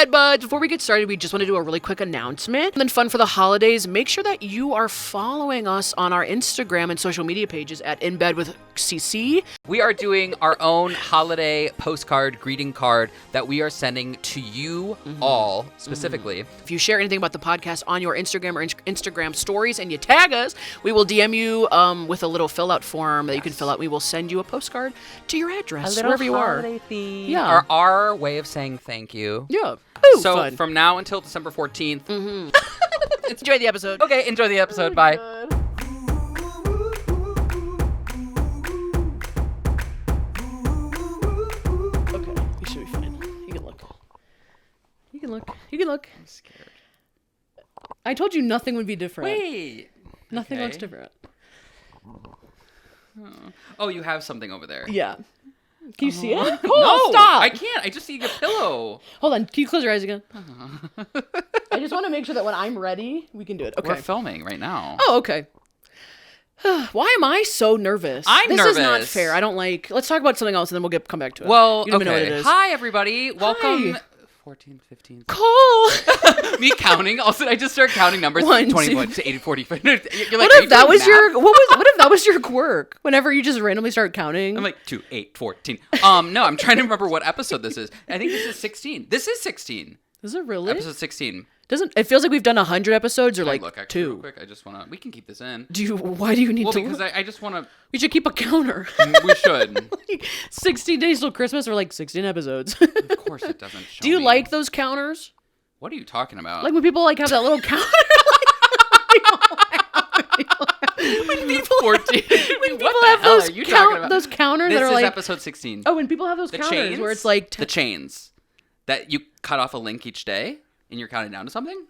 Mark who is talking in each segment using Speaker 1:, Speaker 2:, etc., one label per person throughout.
Speaker 1: bedbuds. Before we get started, we just want to do a really quick announcement. And then fun for the holidays, make sure that you are following us on our Instagram and social media pages at In Bed with CC.
Speaker 2: We are doing our own holiday postcard, greeting card that we are sending to you all specifically.
Speaker 1: If you share anything about the podcast on your Instagram or Instagram stories and you tag us, we will DM you with a little fill out form that you can fill out. We will send you a postcard to your address, wherever you are.
Speaker 2: Theme.
Speaker 1: Yeah.
Speaker 2: Our way of saying thank you.
Speaker 1: Yeah. Ooh,
Speaker 2: So
Speaker 1: fun.
Speaker 2: from now until December 14th.
Speaker 1: Enjoy the episode.
Speaker 2: Okay, enjoy the episode. Bye.
Speaker 1: Okay, you should be fine. You can look. You can look. You can look.
Speaker 2: I'm scared.
Speaker 1: I told you nothing would be different.
Speaker 2: Wait.
Speaker 1: Nothing
Speaker 2: okay.
Speaker 1: looks different.
Speaker 2: Oh, you have something over there.
Speaker 1: Yeah. Can you see it?
Speaker 2: No,
Speaker 1: Oh, stop!
Speaker 2: I can't. I just see a pillow.
Speaker 1: Hold on. Can you close your eyes again? I just want to make sure that when I'm ready, we can do it. Okay.
Speaker 2: We're filming right now.
Speaker 1: Oh, okay. Why am I so nervous?
Speaker 2: I'm
Speaker 1: this is not
Speaker 2: nervous.
Speaker 1: fair. I don't like. Let's talk about something else, and then we'll come back to it.
Speaker 2: Well,
Speaker 1: you don't
Speaker 2: okay.
Speaker 1: even know what it is.
Speaker 2: Hi, everybody. Welcome.
Speaker 1: Hi.
Speaker 2: 14, 15.
Speaker 1: Cole.
Speaker 2: Me counting. Also, I just start counting numbers.
Speaker 1: 1,
Speaker 2: 21
Speaker 1: 2.
Speaker 2: to 80, 40. You're like,
Speaker 1: What if that was your? What if that was your quirk? Whenever you just randomly start counting.
Speaker 2: I'm like 2, 8, 14. No, I'm trying to remember what episode this is. I think this is 16. This is 16.
Speaker 1: Is it really?
Speaker 2: Episode 16.
Speaker 1: Doesn't it feels like we've done 100 episodes or
Speaker 2: Can I
Speaker 1: like
Speaker 2: look actually real
Speaker 1: 2?
Speaker 2: quick. I just want to. We can keep this in.
Speaker 1: Do you? Why do you need
Speaker 2: Well,
Speaker 1: to?
Speaker 2: because
Speaker 1: look?
Speaker 2: I just want
Speaker 1: We should keep a counter.
Speaker 2: to. We should.
Speaker 1: 16 days till Christmas or like 16 episodes.
Speaker 2: Of course, it doesn't show
Speaker 1: Do you
Speaker 2: me.
Speaker 1: like those counters?
Speaker 2: What are you talking about?
Speaker 1: Like when people like have that little counter. when people
Speaker 2: 14.
Speaker 1: when
Speaker 2: What
Speaker 1: people
Speaker 2: the
Speaker 1: have
Speaker 2: hell
Speaker 1: those
Speaker 2: are you talking about?
Speaker 1: those counters
Speaker 2: This
Speaker 1: that are
Speaker 2: is
Speaker 1: like
Speaker 2: episode 16.
Speaker 1: oh, when people have those
Speaker 2: The
Speaker 1: counters
Speaker 2: chains
Speaker 1: where it's like
Speaker 2: the chains that you cut off a link each day and you're counting down to something.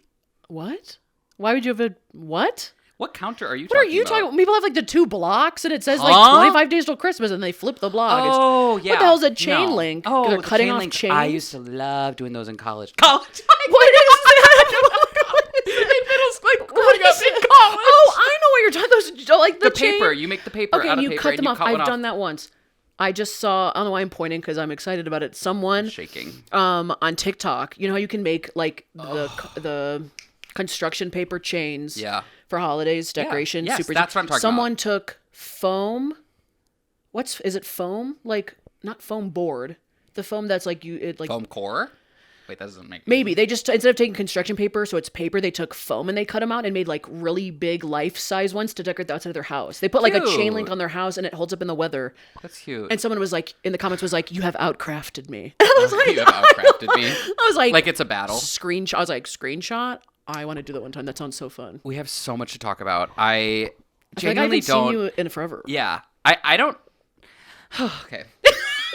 Speaker 1: what? Why would you have a what?
Speaker 2: What counter are you
Speaker 1: What are
Speaker 2: talking
Speaker 1: you
Speaker 2: about?
Speaker 1: talking about? People have like the 2 blocks and it says
Speaker 2: Huh?
Speaker 1: like 25 days till Christmas and they flip the block.
Speaker 2: Oh, yeah.
Speaker 1: What the hell's a chain
Speaker 2: No.
Speaker 1: link?
Speaker 2: Oh,
Speaker 1: They're
Speaker 2: the
Speaker 1: cutting
Speaker 2: chain
Speaker 1: off
Speaker 2: links.
Speaker 1: chains.
Speaker 2: I used to love doing those in college. College.
Speaker 1: What is that?
Speaker 2: Middle school,
Speaker 1: What
Speaker 2: growing
Speaker 1: is
Speaker 2: up in
Speaker 1: it?
Speaker 2: college.
Speaker 1: Oh, I know what you're talking about. Those like the
Speaker 2: paper.
Speaker 1: chain-
Speaker 2: You make the paper
Speaker 1: Okay,
Speaker 2: out
Speaker 1: and
Speaker 2: of
Speaker 1: you
Speaker 2: paper
Speaker 1: cut
Speaker 2: and
Speaker 1: them
Speaker 2: you
Speaker 1: off.
Speaker 2: cut one
Speaker 1: I've
Speaker 2: off.
Speaker 1: done that once. I just saw. I don't know why I'm pointing because I'm excited about it. Someone
Speaker 2: Shaking.
Speaker 1: on TikTok. You know how you can make like the construction paper chains.
Speaker 2: Yeah.
Speaker 1: For holidays, decorations,
Speaker 2: Yes,
Speaker 1: super.
Speaker 2: that's what I'm talking
Speaker 1: Someone took foam. Is it foam? Like not foam board. The foam that's like
Speaker 2: Foam core? Wait, that doesn't make
Speaker 1: maybe they just instead of taking construction paper, so it's paper, they took foam and they cut them out and made like really big life size ones to decorate the outside of their house. They put like a chain
Speaker 2: Cute.
Speaker 1: link on their house and it holds up in the weather.
Speaker 2: That's cute.
Speaker 1: And someone was like in the comments was like, "You have outcrafted me." And I was like,
Speaker 2: You have outcrafted me.
Speaker 1: I was like,
Speaker 2: Like it's a battle.
Speaker 1: screenshot. I was like, screenshot. I want to do that one time. That sounds so fun.
Speaker 2: We have so much to talk about. I
Speaker 1: I feel like I
Speaker 2: genuinely
Speaker 1: haven't seen
Speaker 2: don't.
Speaker 1: you in forever.
Speaker 2: Yeah. I don't. Okay.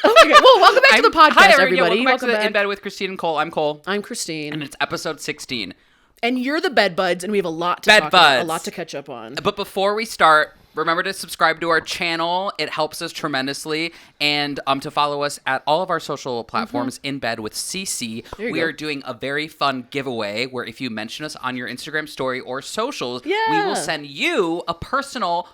Speaker 1: Okay, well, welcome back to the podcast,
Speaker 2: Hi,
Speaker 1: everybody.
Speaker 2: Welcome back to In Bed with Christine and Cole. I'm Cole.
Speaker 1: I'm Christine,
Speaker 2: And it's episode 16.
Speaker 1: and you're the bed buds, and we have a lot to
Speaker 2: Bed
Speaker 1: talk about, a
Speaker 2: buds.
Speaker 1: lot to catch up on.
Speaker 2: But before we start, remember to subscribe to our channel. It helps us tremendously. And to follow us at all of our social platforms, In Bed with CC.
Speaker 1: There you
Speaker 2: We
Speaker 1: go.
Speaker 2: are doing a very fun giveaway where if you mention us on your Instagram story or socials, we
Speaker 1: Yeah.
Speaker 2: will send you a personal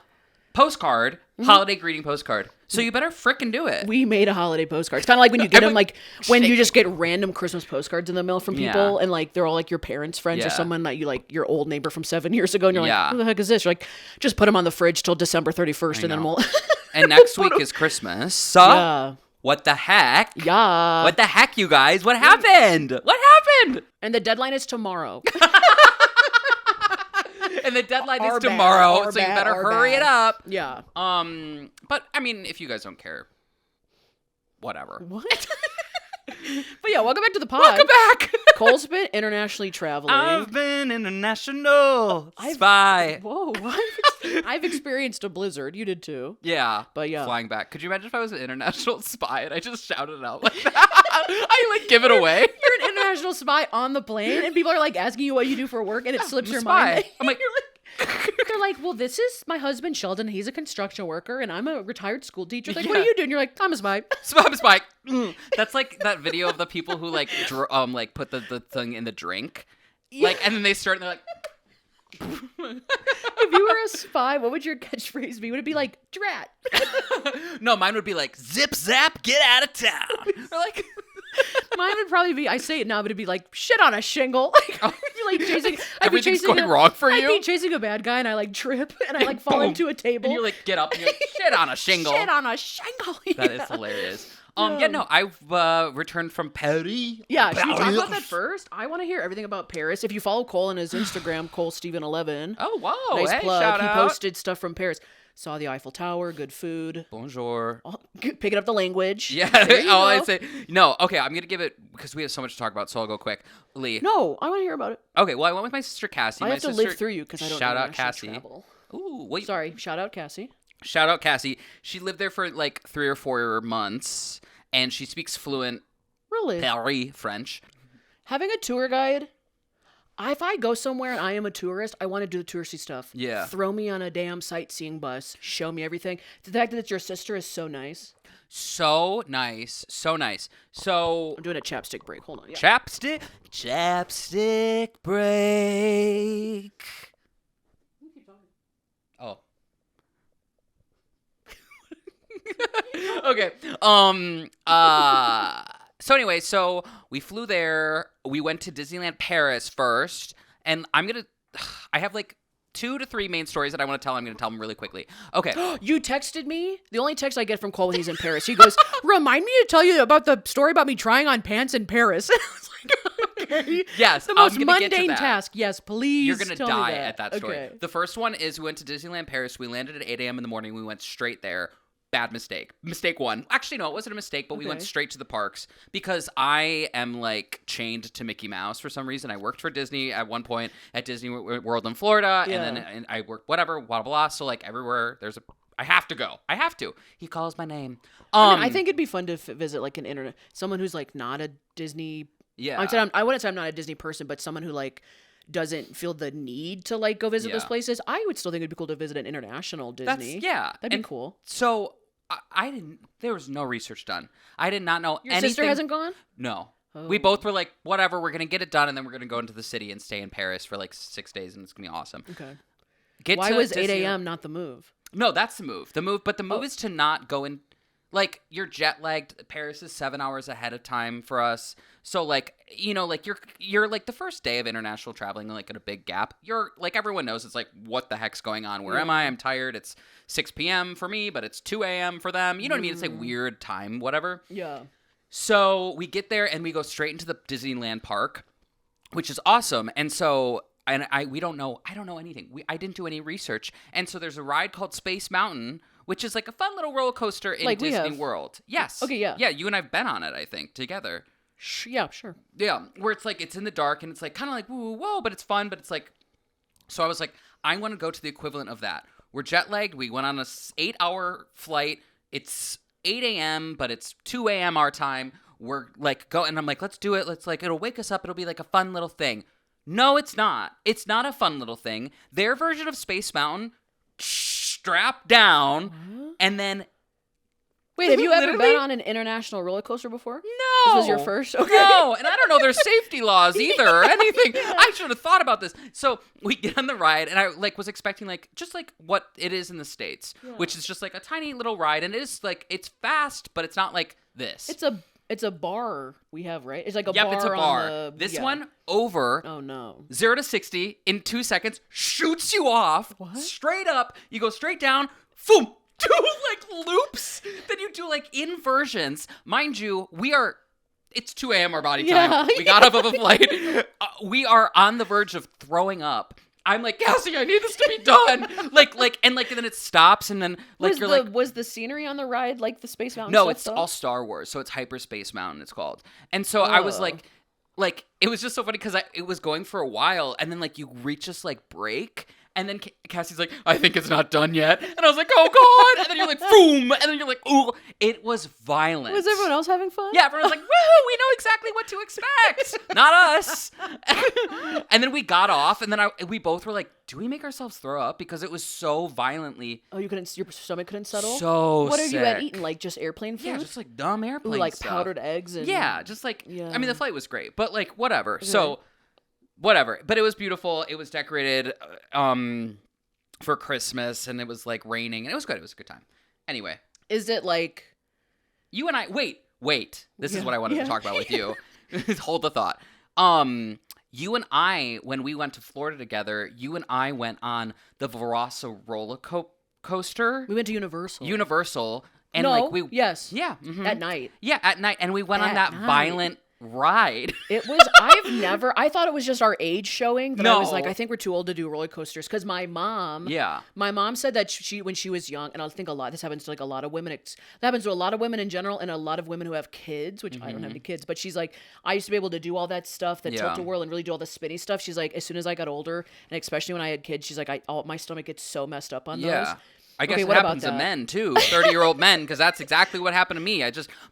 Speaker 2: postcard, holiday greeting postcard. So you better frickin' do it.
Speaker 1: We made a holiday postcard. It's kind of like when you get them,
Speaker 2: like,
Speaker 1: like when you
Speaker 2: shaking.
Speaker 1: just get random Christmas postcards in the mail from people,
Speaker 2: Yeah.
Speaker 1: and like they're all like your parents' friends or
Speaker 2: Yeah.
Speaker 1: someone that you like, your old neighbor from 7 years ago, and you're
Speaker 2: Yeah.
Speaker 1: like, "Who the heck is this?" You're like, just put them on the fridge till December 31st, and then
Speaker 2: know.
Speaker 1: we'll.
Speaker 2: And next week is Christmas. So
Speaker 1: Yeah.
Speaker 2: what the heck?
Speaker 1: Yeah.
Speaker 2: What the heck, you guys? What happened? What happened?
Speaker 1: And the deadline is tomorrow.
Speaker 2: And the deadline
Speaker 1: Our
Speaker 2: is
Speaker 1: bad,
Speaker 2: tomorrow,
Speaker 1: our
Speaker 2: so you
Speaker 1: bad,
Speaker 2: better
Speaker 1: our
Speaker 2: hurry
Speaker 1: bad.
Speaker 2: it up.
Speaker 1: Yeah.
Speaker 2: But I mean, if you guys don't care, whatever.
Speaker 1: What? But yeah, welcome back to the pod.
Speaker 2: Welcome back.
Speaker 1: Cole's been internationally traveling.
Speaker 2: I've been international spy.
Speaker 1: Whoa, I've experienced a blizzard. You did too.
Speaker 2: Yeah,
Speaker 1: But yeah.
Speaker 2: flying back. Could you imagine if I was an international spy and I just shouted it out like that? I like give it away.
Speaker 1: You're an international spy on the plane, and people are like asking you what you do for work, and it slips
Speaker 2: I'm a
Speaker 1: your
Speaker 2: spy.
Speaker 1: mind.
Speaker 2: I'm like,
Speaker 1: They're like, well, this is my husband Sheldon. He's a construction worker, and I'm a retired school teacher. Like, what
Speaker 2: Yeah.
Speaker 1: are you doing? You're like, I'm a spy.
Speaker 2: Spike. That's like that video of the people who like like put the thing in the drink, like, and then they start and they're like.
Speaker 1: If you were a spy, what would your catchphrase be? Would it be like, drat?
Speaker 2: No, mine would be like, zip zap, get out of town. Or like,
Speaker 1: Mine would probably be, I say it now, but it'd be like shit on a shingle. Like, I'd be like chasing,
Speaker 2: Everything's going wrong for you?
Speaker 1: I'd be chasing a bad guy and I like trip and I like fall
Speaker 2: Boom.
Speaker 1: into a table.
Speaker 2: And you like get up and you're like, shit on a shingle.
Speaker 1: Shit on a shingle.
Speaker 2: That is hilarious. I've returned from Paris.
Speaker 1: Yeah, should we talk about that first? I want to hear everything about Paris. If you follow Cole on his Instagram, ColeSteven11.
Speaker 2: Oh, wow.
Speaker 1: Nice
Speaker 2: hey,
Speaker 1: plug.
Speaker 2: shout
Speaker 1: He
Speaker 2: out.
Speaker 1: posted stuff from Paris. Saw the Eiffel Tower, good food.
Speaker 2: Bonjour.
Speaker 1: Picking up the language.
Speaker 2: Yeah.
Speaker 1: There you
Speaker 2: I
Speaker 1: go.
Speaker 2: say no. Okay, I'm gonna give it because we have so much to talk about, so I'll go quick. Lee.
Speaker 1: No, I want to hear about it.
Speaker 2: Okay. Well, I went with my sister Cassie.
Speaker 1: I
Speaker 2: my
Speaker 1: have to
Speaker 2: sister,
Speaker 1: live through you because I don't
Speaker 2: shout
Speaker 1: know
Speaker 2: out
Speaker 1: international
Speaker 2: Cassie.
Speaker 1: travel.
Speaker 2: Ooh, wait.
Speaker 1: Sorry, shout out Cassie.
Speaker 2: Shout out Cassie. She lived there for like 3 or 4 months, and she speaks fluent
Speaker 1: Really?
Speaker 2: Paris French.
Speaker 1: Having a tour guide, if I go somewhere and I am a tourist, I want to do the touristy stuff.
Speaker 2: Yeah.
Speaker 1: Throw me on a damn sightseeing bus. Show me everything. The fact that it's your sister is so nice.
Speaker 2: So nice. So nice. So
Speaker 1: I'm doing a chapstick break. Hold on. Yeah.
Speaker 2: chapstick break. Oh. Okay. So anyway, so we flew there. We went to Disneyland Paris first, and I have like 2 to 3 main stories that I want to tell. I'm going to tell them really quickly. Okay.
Speaker 1: You texted me. The only text I get from Cole when he's in Paris, he goes, "Remind me to tell you about the story about me trying on pants in Paris." I was like, okay.
Speaker 2: Yes,
Speaker 1: The
Speaker 2: I was
Speaker 1: most
Speaker 2: gonna get to
Speaker 1: mundane
Speaker 2: that.
Speaker 1: task. Yes, please.
Speaker 2: You're going to
Speaker 1: tell me
Speaker 2: die
Speaker 1: that.
Speaker 2: at that story.
Speaker 1: Okay.
Speaker 2: The first one is we went to Disneyland Paris. We landed at 8 a.m. in the morning. We went straight there. Bad mistake. Mistake 1. Actually, no, it wasn't a mistake, but we went
Speaker 1: Okay.
Speaker 2: straight to the parks because I am like chained to Mickey Mouse for some reason. I worked for Disney at one point at Disney World in Florida,
Speaker 1: Yeah.
Speaker 2: and then I worked whatever, blah, blah, blah. So like everywhere there's I have to go. I have to. He calls my name.
Speaker 1: I think it'd be fun to visit like an internet, someone who's like not a Disney.
Speaker 2: yeah.
Speaker 1: I wouldn't say I'm not a Disney person, but someone who like doesn't feel the need to like go visit those
Speaker 2: Yeah.
Speaker 1: places. I would still think it'd be cool to visit an international Disney.
Speaker 2: Yeah.
Speaker 1: That'd be
Speaker 2: And
Speaker 1: cool.
Speaker 2: So I didn't. There was no research done. I did not know
Speaker 1: Your
Speaker 2: anything.
Speaker 1: sister hasn't gone?
Speaker 2: No.
Speaker 1: Oh.
Speaker 2: We both were like, whatever, we're going to get it done, and then we're going to go into the city and stay in Paris for like 6 days, and it's going to be awesome.
Speaker 1: Okay.
Speaker 2: Get
Speaker 1: Why
Speaker 2: to
Speaker 1: was 8
Speaker 2: Disney-
Speaker 1: a.m. not the move?
Speaker 2: No, that's the move. But the move
Speaker 1: Oh.
Speaker 2: is to not go in. Like, you're jet lagged. Paris is 7 hours ahead of time for us. So, like, you know, like, you're like the first day of international traveling, like, at a big gap. You're, like, everyone knows it's like, what the heck's going on? Where am I? I'm tired. It's 6 p.m. for me, but it's 2 a.m. for them. You know what I mean? It's like weird time, whatever.
Speaker 1: Yeah.
Speaker 2: So we get there and we go straight into the Disneyland park, which is awesome. And so, I don't know anything. I didn't do any research. And so there's a ride called Space Mountain, which is like a fun little roller coaster in
Speaker 1: Like we
Speaker 2: Disney
Speaker 1: have.
Speaker 2: World. Yes.
Speaker 1: Okay, yeah.
Speaker 2: Yeah, you and I've been on it, I think, together.
Speaker 1: Yeah, sure.
Speaker 2: Yeah, where it's like, it's in the dark and it's like kind of like, whoa, but it's fun, but it's like, so I was like, I want to go to the equivalent of that. We're jet lagged. We went on a 8-hour flight. It's 8 a.m., but it's 2 a.m. our time. We're like, and I'm like, let's do it. Let's like, it'll wake us up. It'll be like a fun little thing. No, it's not. It's not a fun little thing. Their version of Space Mountain, strap down, and then
Speaker 1: Wait, have you ever
Speaker 2: Literally?
Speaker 1: been on an international roller coaster before?
Speaker 2: no.
Speaker 1: This was your first? Okay.
Speaker 2: No, and I don't know their safety laws either or anything. I should have thought about this. So we get on the ride, and I like was expecting like just like what it is in the States, which is just like a tiny little ride, and it is like it's fast, but it's not like this.
Speaker 1: It's a bar we have, right? It's like a
Speaker 2: Yep,
Speaker 1: bar.
Speaker 2: it's a bar.
Speaker 1: On the,
Speaker 2: This
Speaker 1: yeah.
Speaker 2: one over
Speaker 1: Oh no.
Speaker 2: 0 to 60 in 2 seconds, shoots you off straight up. You go straight down, boom, 2 like loops. Then you do like inversions. Mind you, it's 2 a.m. our body time.
Speaker 1: Yeah.
Speaker 2: We got off of a flight. We are on the verge of throwing up. I'm like, Cassie, I need this to be done. and then it stops, and then like
Speaker 1: Was the scenery on the ride like the Space Mountain?
Speaker 2: no,
Speaker 1: stuff,
Speaker 2: it's
Speaker 1: though?
Speaker 2: all Star Wars, so it's Hyperspace Mountain. It's called, and so I was
Speaker 1: Oh.
Speaker 2: like it was just so funny because it was going for a while, and then like you reach this like break, and then Cassie's like, I think it's not done yet, and I was like, oh god, and then you're like, boom, and then you're like, ooh, it was violent.
Speaker 1: Was everyone else having fun?
Speaker 2: Yeah, everyone was like, woohoo, we know exactly what to expect. Not us. And then we got off, and then we both were like, do we make ourselves throw up? Because it was so violently
Speaker 1: Oh, your stomach couldn't settle?
Speaker 2: so
Speaker 1: What have you had
Speaker 2: sick.
Speaker 1: eaten? Like just airplane food?
Speaker 2: Yeah, just like dumb
Speaker 1: Ooh,
Speaker 2: airplane
Speaker 1: like
Speaker 2: stuff.
Speaker 1: powdered eggs and
Speaker 2: Yeah, just like
Speaker 1: Yeah.
Speaker 2: I mean the flight was great, but like whatever. So whatever. But it was beautiful. It was decorated for Christmas, and it was like raining, and it was good. It was a good time. Anyway,
Speaker 1: Is it like
Speaker 2: you and I wait. This is
Speaker 1: Yeah.
Speaker 2: what I wanted
Speaker 1: Yeah.
Speaker 2: to talk about with you. Hold the thought. You and I, when we went to Florida together, you and I went on the Barossa roller coaster.
Speaker 1: We went to Universal.
Speaker 2: Universal. And
Speaker 1: no,
Speaker 2: like we
Speaker 1: yes.
Speaker 2: Yeah. mhm.
Speaker 1: At night.
Speaker 2: Yeah, at night. And we went on
Speaker 1: At
Speaker 2: that
Speaker 1: night.
Speaker 2: violent ride.
Speaker 1: It was, I thought it was just our age showing that I was like,
Speaker 2: No.
Speaker 1: I think we're too old to do roller coasters. Because my mom said that when she was young, and I think this happens to like a lot of women, that happens to a lot of women in general and a lot of women who have kids, which I don't have any kids, but she's like, I used to be able to do all that stuff, that tilt-a-whirl and really do all the spinny stuff. She's like, as soon as I got older, and especially when I had kids, she's like, my stomach gets so messed up on those.
Speaker 2: I guess
Speaker 1: Okay,
Speaker 2: it
Speaker 1: what about
Speaker 2: happens to
Speaker 1: that?
Speaker 2: men too, 30-year-old men, because that's exactly what happened to me.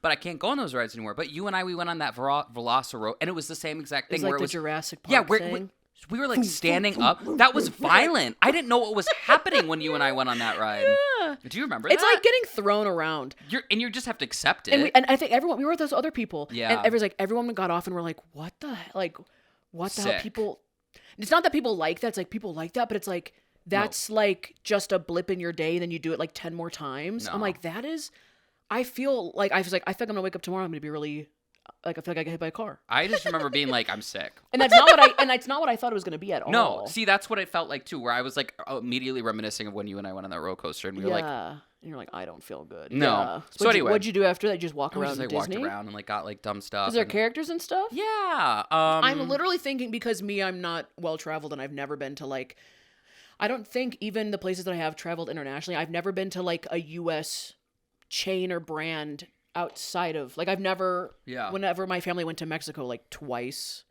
Speaker 2: But I can't go on those rides anymore. But you and I, we went on that Velociraptor, and it was the same exact thing.
Speaker 1: It's like
Speaker 2: where it
Speaker 1: the
Speaker 2: was
Speaker 1: Jurassic Park
Speaker 2: yeah,
Speaker 1: thing.
Speaker 2: we were like standing up. That was violent. I didn't know what was happening when you and I went on that ride.
Speaker 1: Yeah.
Speaker 2: Do you remember
Speaker 1: It's
Speaker 2: that?
Speaker 1: like getting thrown around.
Speaker 2: You just have to accept it.
Speaker 1: And I think we were with those other people.
Speaker 2: Yeah.
Speaker 1: And everyone got off and we're like, what the hell
Speaker 2: Sick.
Speaker 1: people, it's not that people like that. It's like people like that, but it's like, that's like just a blip in your day. Then you do it like 10 more times.
Speaker 2: No.
Speaker 1: I'm like, I feel like I'm going to wake up tomorrow. I'm going to be really, like, I feel like I get hit by a car.
Speaker 2: I just remember being like, I'm sick.
Speaker 1: And that's not what I thought it was going to be at all.
Speaker 2: No, see, that's what it felt like too, where I was like immediately reminiscing of when you and I went on that roller coaster, and we were like,
Speaker 1: and you're like, I don't feel good.
Speaker 2: No.
Speaker 1: Yeah.
Speaker 2: So anyway.
Speaker 1: What'd you do after that? You just walk
Speaker 2: I
Speaker 1: around
Speaker 2: just like
Speaker 1: Disney?
Speaker 2: walked around and like got like dumb stuff.
Speaker 1: Is there
Speaker 2: and-
Speaker 1: characters and stuff?
Speaker 2: Yeah.
Speaker 1: I'm literally thinking, because I'm not well traveled and I've never been to like, I don't think even the places that I have traveled internationally, I've never been to like a US chain or brand outside of, like, I've never, whenever my family went to Mexico like twice,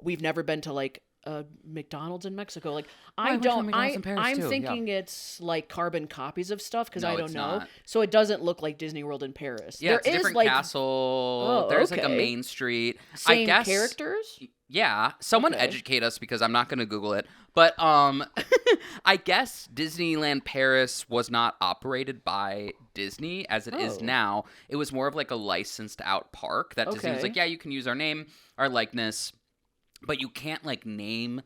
Speaker 1: we've never been to like a McDonald's in Mexico. Like,
Speaker 2: I went to a McDonald's in Paris,
Speaker 1: I'm
Speaker 2: too,
Speaker 1: thinking it's like carbon copies of stuff, because
Speaker 2: No,
Speaker 1: I don't
Speaker 2: it's
Speaker 1: know.
Speaker 2: not.
Speaker 1: So it doesn't look like Disney World in Paris.
Speaker 2: Yeah,
Speaker 1: There
Speaker 2: it's a
Speaker 1: is
Speaker 2: different
Speaker 1: like
Speaker 2: castle. There's like a
Speaker 1: okay.
Speaker 2: main street.
Speaker 1: same
Speaker 2: I guess,
Speaker 1: characters.
Speaker 2: Yeah, someone
Speaker 1: Okay.
Speaker 2: educate us, because I'm not going to Google it. But I guess Disneyland Paris was not operated by Disney as it is
Speaker 1: Oh.
Speaker 2: now. It was more of like a licensed out park that Disney was
Speaker 1: Okay.
Speaker 2: like, yeah, you can use our name, our likeness, but you can't like name,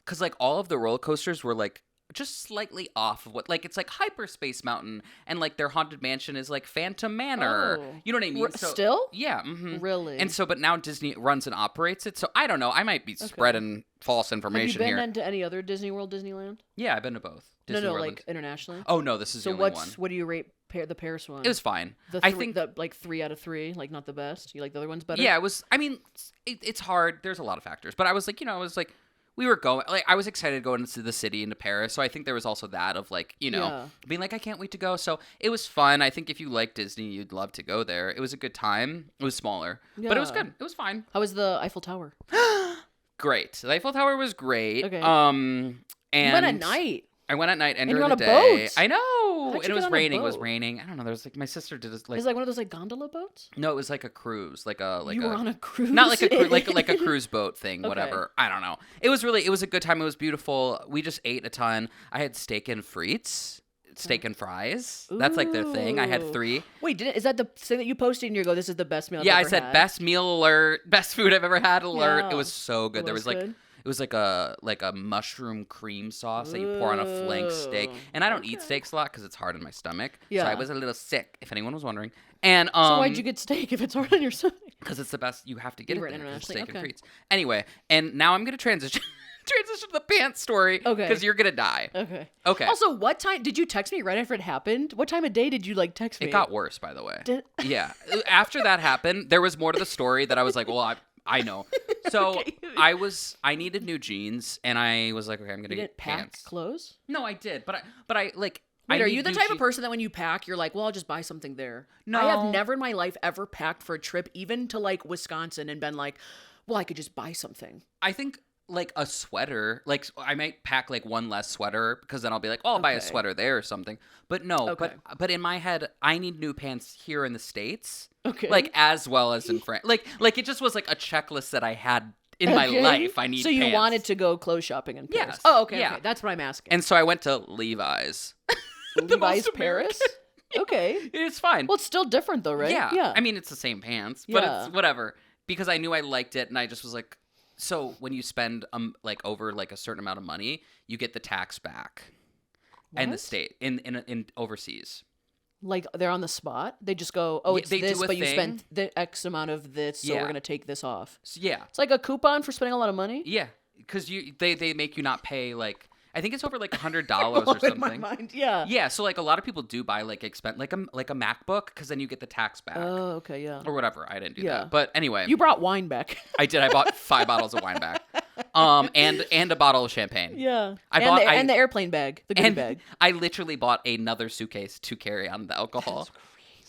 Speaker 2: because like all of the roller coasters were like just slightly off of what, like, it's like Hyperspace Mountain, and like their Haunted Mansion is like Phantom Manor.
Speaker 1: Oh.
Speaker 2: You know what I mean? So,
Speaker 1: Still?
Speaker 2: yeah. Mm-hmm.
Speaker 1: Really?
Speaker 2: And so, but now Disney runs and operates it. So I don't know. I might be spreading false
Speaker 1: have you
Speaker 2: information
Speaker 1: been
Speaker 2: here.
Speaker 1: into any other Disney World, Disneyland?
Speaker 2: Yeah, I've been to both. Disney
Speaker 1: no,
Speaker 2: World
Speaker 1: like internationally.
Speaker 2: oh no, this is
Speaker 1: So
Speaker 2: the only one.
Speaker 1: what do you rate the Paris one?
Speaker 2: It was fine.
Speaker 1: I
Speaker 2: I think
Speaker 1: the like 3 out of 3, like not the best. You like the other ones better?
Speaker 2: yeah, it was. I mean, it's hard. There's a lot of factors, but I was like, I was like, we were going. Like, I was excited to go into the city, into Paris. So I think there was also that of like,
Speaker 1: Yeah.
Speaker 2: being like, I can't wait to go. So it was fun. I think if you like Disney, you'd love to go there. It was a good time. It was smaller, but it was
Speaker 1: Yeah.
Speaker 2: good. It was fine.
Speaker 1: How was the Eiffel Tower?
Speaker 2: Great. The Eiffel Tower was great.
Speaker 1: Okay.
Speaker 2: And
Speaker 1: You went at night.
Speaker 2: I went at night and
Speaker 1: you're
Speaker 2: during
Speaker 1: on
Speaker 2: the
Speaker 1: a
Speaker 2: day.
Speaker 1: boat.
Speaker 2: I know.
Speaker 1: How'd
Speaker 2: And
Speaker 1: you
Speaker 2: it was
Speaker 1: get on a
Speaker 2: raining. It was
Speaker 1: boat?
Speaker 2: raining. I don't know. There was like my sister did this like
Speaker 1: It's like one of those like gondola boats.
Speaker 2: no, it was like a cruise, like a
Speaker 1: You were on a cruise.
Speaker 2: not like a like a cruise boat thing,
Speaker 1: Okay.
Speaker 2: whatever. I don't know. It was a good time. It was beautiful. We just ate a ton. I had steak and frites, steak and fries. That's like their thing. I had
Speaker 1: Ooh.
Speaker 2: 3.
Speaker 1: Wait, is that the thing that you posted and you go, this is the best meal I've
Speaker 2: Yeah, I
Speaker 1: ever
Speaker 2: said
Speaker 1: had?
Speaker 2: best meal alert, best food I've ever had alert.
Speaker 1: Yeah.
Speaker 2: It was so good. There was like
Speaker 1: good?
Speaker 2: it was like a mushroom cream sauce that you pour on a flank steak.
Speaker 1: Ooh,
Speaker 2: And I don't eat
Speaker 1: okay.
Speaker 2: steaks a lot because it's hard on my stomach. So
Speaker 1: Yeah.
Speaker 2: I was a little sick, if anyone was wondering. And
Speaker 1: So why'd you get steak if it's hard on your stomach?
Speaker 2: because it's the best. You have to get
Speaker 1: You
Speaker 2: it
Speaker 1: were
Speaker 2: there, 'cause
Speaker 1: internationally,
Speaker 2: steak and
Speaker 1: okay.
Speaker 2: frites. Anyway, and now I'm gonna transition to the pants story.
Speaker 1: Okay.
Speaker 2: Because you're gonna die.
Speaker 1: Okay.
Speaker 2: Okay.
Speaker 1: Also, what time did you text me right after it happened? What time of day did you like text me?
Speaker 2: It got worse, by the way.
Speaker 1: Did-
Speaker 2: Yeah. After that happened, there was more to the story that I was like, well, I know. So
Speaker 1: Okay.
Speaker 2: I needed new jeans, and I was like, okay, I'm gonna
Speaker 1: You
Speaker 2: get
Speaker 1: didn't pack
Speaker 2: pants.
Speaker 1: close?
Speaker 2: No, I did, but I like.
Speaker 1: Wait,
Speaker 2: I
Speaker 1: are
Speaker 2: need
Speaker 1: you the
Speaker 2: new
Speaker 1: type of
Speaker 2: jeans.
Speaker 1: person that when you pack, you're like, well, I'll just buy something there?
Speaker 2: No.
Speaker 1: I have never in my life ever packed for a trip, even to like Wisconsin, and been like, well, I could just buy something.
Speaker 2: I think like a sweater, like I might pack like one less sweater because then I'll be like, oh, I'll buy a
Speaker 1: Okay.
Speaker 2: sweater there or something. But no,
Speaker 1: Okay.
Speaker 2: but in my head, I need new pants here in the States,
Speaker 1: Okay.
Speaker 2: like as well as in France. Like it just was like a checklist that I had in my
Speaker 1: Okay.
Speaker 2: life. I need.
Speaker 1: So you
Speaker 2: pants.
Speaker 1: wanted to go clothes shopping in Paris?
Speaker 2: Yes.
Speaker 1: Oh, okay.
Speaker 2: Yeah.
Speaker 1: Okay. That's what I'm asking.
Speaker 2: And so I went to Levi's.
Speaker 1: Levi's
Speaker 2: most
Speaker 1: Paris? Okay.
Speaker 2: It's fine.
Speaker 1: Well, it's still different though, right?
Speaker 2: Yeah.
Speaker 1: Yeah.
Speaker 2: I mean, it's the same pants, but
Speaker 1: Yeah.
Speaker 2: it's whatever because I knew I liked it, and I just was like, so when you spend like over like a certain amount of money, you get the tax back, and the
Speaker 1: What?
Speaker 2: state in overseas.
Speaker 1: Like they're on the spot. They just go, oh,
Speaker 2: Yeah,
Speaker 1: it's
Speaker 2: they
Speaker 1: this,
Speaker 2: do a
Speaker 1: but you
Speaker 2: thing.
Speaker 1: spent the X amount of this, so
Speaker 2: Yeah.
Speaker 1: we're gonna take this off.
Speaker 2: Yeah.
Speaker 1: It's like a coupon for spending a lot of money.
Speaker 2: Yeah. Because they make you not pay like, I think it's over like $100 or
Speaker 1: Oh, in my
Speaker 2: something.
Speaker 1: mind, yeah.
Speaker 2: Yeah, so like a lot of people do buy like like a MacBook because then you get the tax back
Speaker 1: Oh, okay, yeah.
Speaker 2: or whatever. I didn't do
Speaker 1: Yeah.
Speaker 2: that, but anyway,
Speaker 1: You brought wine back.
Speaker 2: I did. I bought 5 bottles of wine back, and a bottle of champagne.
Speaker 1: Yeah.
Speaker 2: I
Speaker 1: and the airplane bag, the goodie
Speaker 2: and
Speaker 1: bag.
Speaker 2: I literally bought another suitcase to carry on the alcohol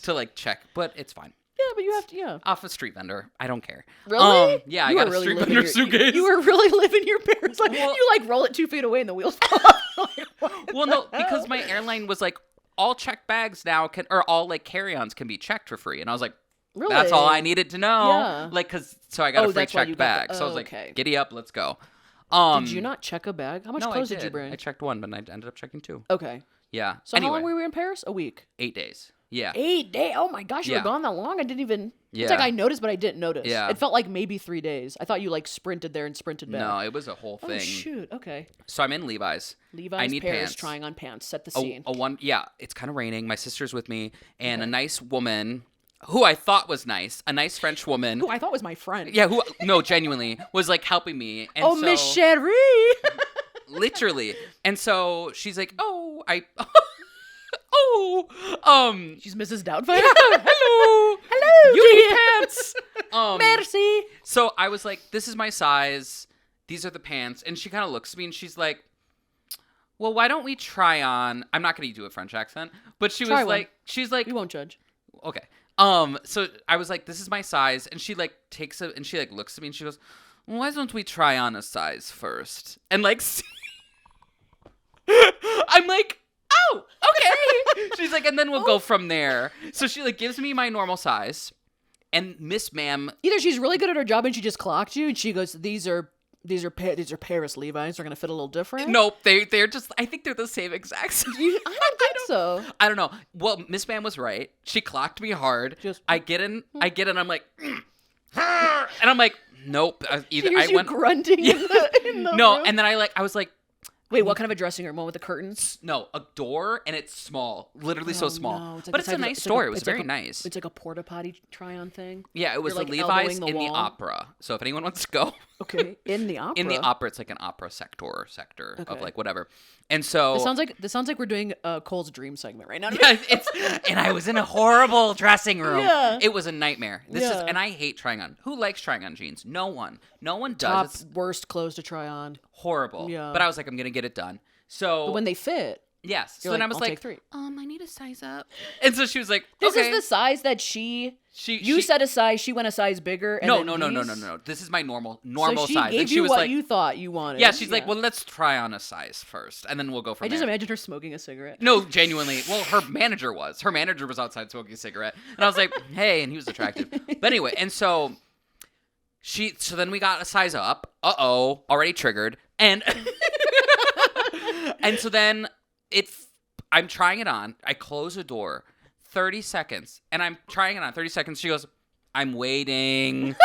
Speaker 2: to like check, but it's fine.
Speaker 1: Yeah, but you have to, yeah.
Speaker 2: Off a street vendor, I don't care.
Speaker 1: Really?
Speaker 2: Yeah,
Speaker 1: You
Speaker 2: I
Speaker 1: were
Speaker 2: got a
Speaker 1: really
Speaker 2: street
Speaker 1: living
Speaker 2: vendor
Speaker 1: your-
Speaker 2: suitcase.
Speaker 1: You were really living your parents' life.
Speaker 2: Well-
Speaker 1: You like roll it 2 feet away and the wheels fall off. Like, what
Speaker 2: Well,
Speaker 1: the
Speaker 2: no,
Speaker 1: hell?
Speaker 2: because my airline was like all checked bags now can or all like carry-ons can be checked for free, and I was like.
Speaker 1: Really?
Speaker 2: That's all I needed to know.
Speaker 1: Yeah.
Speaker 2: Like, so I got
Speaker 1: Oh,
Speaker 2: a free
Speaker 1: that's why you
Speaker 2: checked
Speaker 1: got
Speaker 2: bag.
Speaker 1: the-
Speaker 2: So I was
Speaker 1: oh,
Speaker 2: like,
Speaker 1: okay.
Speaker 2: giddy up, let's go.
Speaker 1: Did you not check a bag? How much
Speaker 2: No,
Speaker 1: clothes
Speaker 2: I
Speaker 1: did you bring?
Speaker 2: I checked one, but I ended up checking 2.
Speaker 1: Okay.
Speaker 2: Yeah.
Speaker 1: So
Speaker 2: anyway,
Speaker 1: how long were we in Paris? A week.
Speaker 2: 8 days. Yeah.
Speaker 1: 8 days. Oh my gosh, you
Speaker 2: Yeah.
Speaker 1: were gone that long? I didn't even.
Speaker 2: Yeah.
Speaker 1: It's like I noticed, but I didn't notice.
Speaker 2: Yeah.
Speaker 1: It felt like maybe 3 days. I thought you like sprinted there and sprinted back.
Speaker 2: No, it was a whole
Speaker 1: Oh
Speaker 2: thing.
Speaker 1: shoot. Okay.
Speaker 2: So I'm in Levi's.
Speaker 1: Levi's
Speaker 2: I need
Speaker 1: Paris
Speaker 2: pants.
Speaker 1: trying on pants. Set the
Speaker 2: A,
Speaker 1: scene.
Speaker 2: a one, yeah. It's kind of raining. My sister's with me, and a nice woman who I thought was nice, a nice French woman.
Speaker 1: Who I thought was my friend.
Speaker 2: Yeah, who no, genuinely was like helping me. And
Speaker 1: Oh,
Speaker 2: so,
Speaker 1: Miss Cherie.
Speaker 2: literally. And so she's like, "Oh,
Speaker 1: She's Mrs. Doubtfire.
Speaker 2: hello,
Speaker 1: Hello,
Speaker 2: you
Speaker 1: dear.
Speaker 2: need pants."
Speaker 1: Merci.
Speaker 2: So I was like, "This is my size. These are the pants." And she kind of looks at me and she's like, "Well, why don't we try on?" I'm not going to do a French accent, but she
Speaker 1: Try
Speaker 2: was
Speaker 1: one.
Speaker 2: like, "She's like,
Speaker 1: We won't judge.
Speaker 2: okay." So I was like, "This is my size," and she like takes it and she like looks at me and she goes, "Why don't we try on a size first?" And like, I'm like, "Oh, okay." She's like, "And then we'll go from there." So she like gives me my normal size, and Miss Ma'am,
Speaker 1: Either she's really good at her job and she just clocked you, and she goes, "These are Paris Levi's. They're gonna fit a little different."
Speaker 2: nope, they're just. I think they're the same exact size.
Speaker 1: I don't think so.
Speaker 2: I don't know. Well, Miss Ma'am was right. She clocked me hard.
Speaker 1: Just-
Speaker 2: I get in. I'm like, and I'm like, nope. Either
Speaker 1: Here's
Speaker 2: I
Speaker 1: you
Speaker 2: went.
Speaker 1: grunting in the
Speaker 2: No,
Speaker 1: room.
Speaker 2: and then I was like,
Speaker 1: Wait, what kind of a dressing room? One with the curtains?
Speaker 2: no, a door, and it's small, literally so
Speaker 1: Oh,
Speaker 2: small.
Speaker 1: no. It's like
Speaker 2: but
Speaker 1: the
Speaker 2: it's a
Speaker 1: size of-
Speaker 2: nice
Speaker 1: it's like
Speaker 2: store.
Speaker 1: a-
Speaker 2: It was
Speaker 1: it's like
Speaker 2: very
Speaker 1: a-
Speaker 2: nice.
Speaker 1: It's like a porta potty try-on thing.
Speaker 2: Yeah, it was
Speaker 1: You're,
Speaker 2: the
Speaker 1: like,
Speaker 2: Levi's
Speaker 1: elbowing the
Speaker 2: in the
Speaker 1: wall.
Speaker 2: opera. So if anyone wants to go,
Speaker 1: Okay, in the opera.
Speaker 2: in the opera, it's like an opera sector of
Speaker 1: Okay.
Speaker 2: like whatever. And so
Speaker 1: This sounds like we're doing Cole's dream segment right now.
Speaker 2: yeah, and I was in a horrible dressing room.
Speaker 1: Yeah.
Speaker 2: It was a nightmare.
Speaker 1: Yeah.
Speaker 2: And I hate trying on. Who likes trying on jeans? No one. No one does.
Speaker 1: Top
Speaker 2: It's
Speaker 1: worst clothes to try on.
Speaker 2: horrible.
Speaker 1: Yeah.
Speaker 2: But I was like, I'm gonna get it done. So
Speaker 1: But when they fit,
Speaker 2: yes. So
Speaker 1: you're
Speaker 2: then
Speaker 1: like,
Speaker 2: I was
Speaker 1: "I'll
Speaker 2: like,
Speaker 1: take 3."
Speaker 2: I need a size up. And so she was like,
Speaker 1: This
Speaker 2: okay.
Speaker 1: is the size that you
Speaker 2: she
Speaker 1: said a size, she went a size bigger. And
Speaker 2: no,
Speaker 1: then
Speaker 2: no, no, no,
Speaker 1: these-
Speaker 2: no, no. This is my normal
Speaker 1: So she
Speaker 2: size.
Speaker 1: gave
Speaker 2: And she
Speaker 1: you
Speaker 2: was
Speaker 1: what
Speaker 2: like,
Speaker 1: you thought you wanted.
Speaker 2: yeah. She's like, well, let's try on a size first, and then we'll go from
Speaker 1: I just
Speaker 2: there.
Speaker 1: imagined her smoking a cigarette.
Speaker 2: No, genuinely. Well, her manager was. Her manager was outside smoking a cigarette. And I was like, hey, and he was attractive. But anyway, and so so then we got a size up. Uh-oh, already triggered. And and so then I'm trying it on. I close the door. 30 seconds. And I'm trying it on. 30 seconds. She goes, I'm waiting.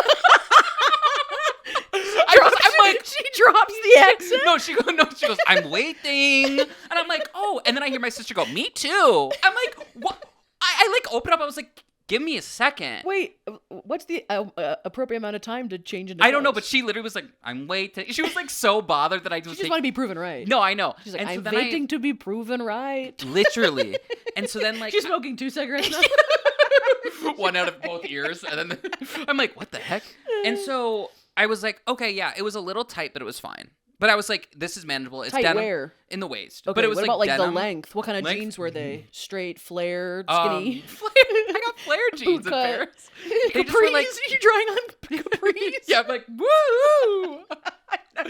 Speaker 2: I'm like,
Speaker 1: she drops the accent.
Speaker 2: no, she goes, I'm waiting. And I'm like, oh. And then I hear my sister go, me too. I'm like, what? I like open up. I was like, give me a second.
Speaker 1: Wait, what's the appropriate amount of time to change into
Speaker 2: I don't know, but
Speaker 1: clothes?
Speaker 2: she literally was like, I'm waiting. She was like so bothered that I
Speaker 1: She
Speaker 2: just
Speaker 1: just
Speaker 2: think,
Speaker 1: want to be proven right.
Speaker 2: no, I know.
Speaker 1: She's like,
Speaker 2: And so
Speaker 1: I'm
Speaker 2: then
Speaker 1: waiting to be proven right.
Speaker 2: literally. And so then like
Speaker 1: She's smoking 2 cigarettes now.
Speaker 2: one out of both ears. And then I'm like, what the heck? And so I was like, okay, yeah, it was a little tight, but it was fine. But I was like, this is manageable. It's
Speaker 1: Tight
Speaker 2: denim
Speaker 1: where?
Speaker 2: in the waist.
Speaker 1: Okay,
Speaker 2: but it was
Speaker 1: what
Speaker 2: like
Speaker 1: about like
Speaker 2: denim.
Speaker 1: the length? What kind of
Speaker 2: Length?
Speaker 1: jeans were they? Straight, flared, skinny?
Speaker 2: I got flare jeans in
Speaker 1: cut.
Speaker 2: Paris. They just were
Speaker 1: Capris?
Speaker 2: like-
Speaker 1: You trying on capris?
Speaker 2: Yeah, I'm like, woo!
Speaker 1: I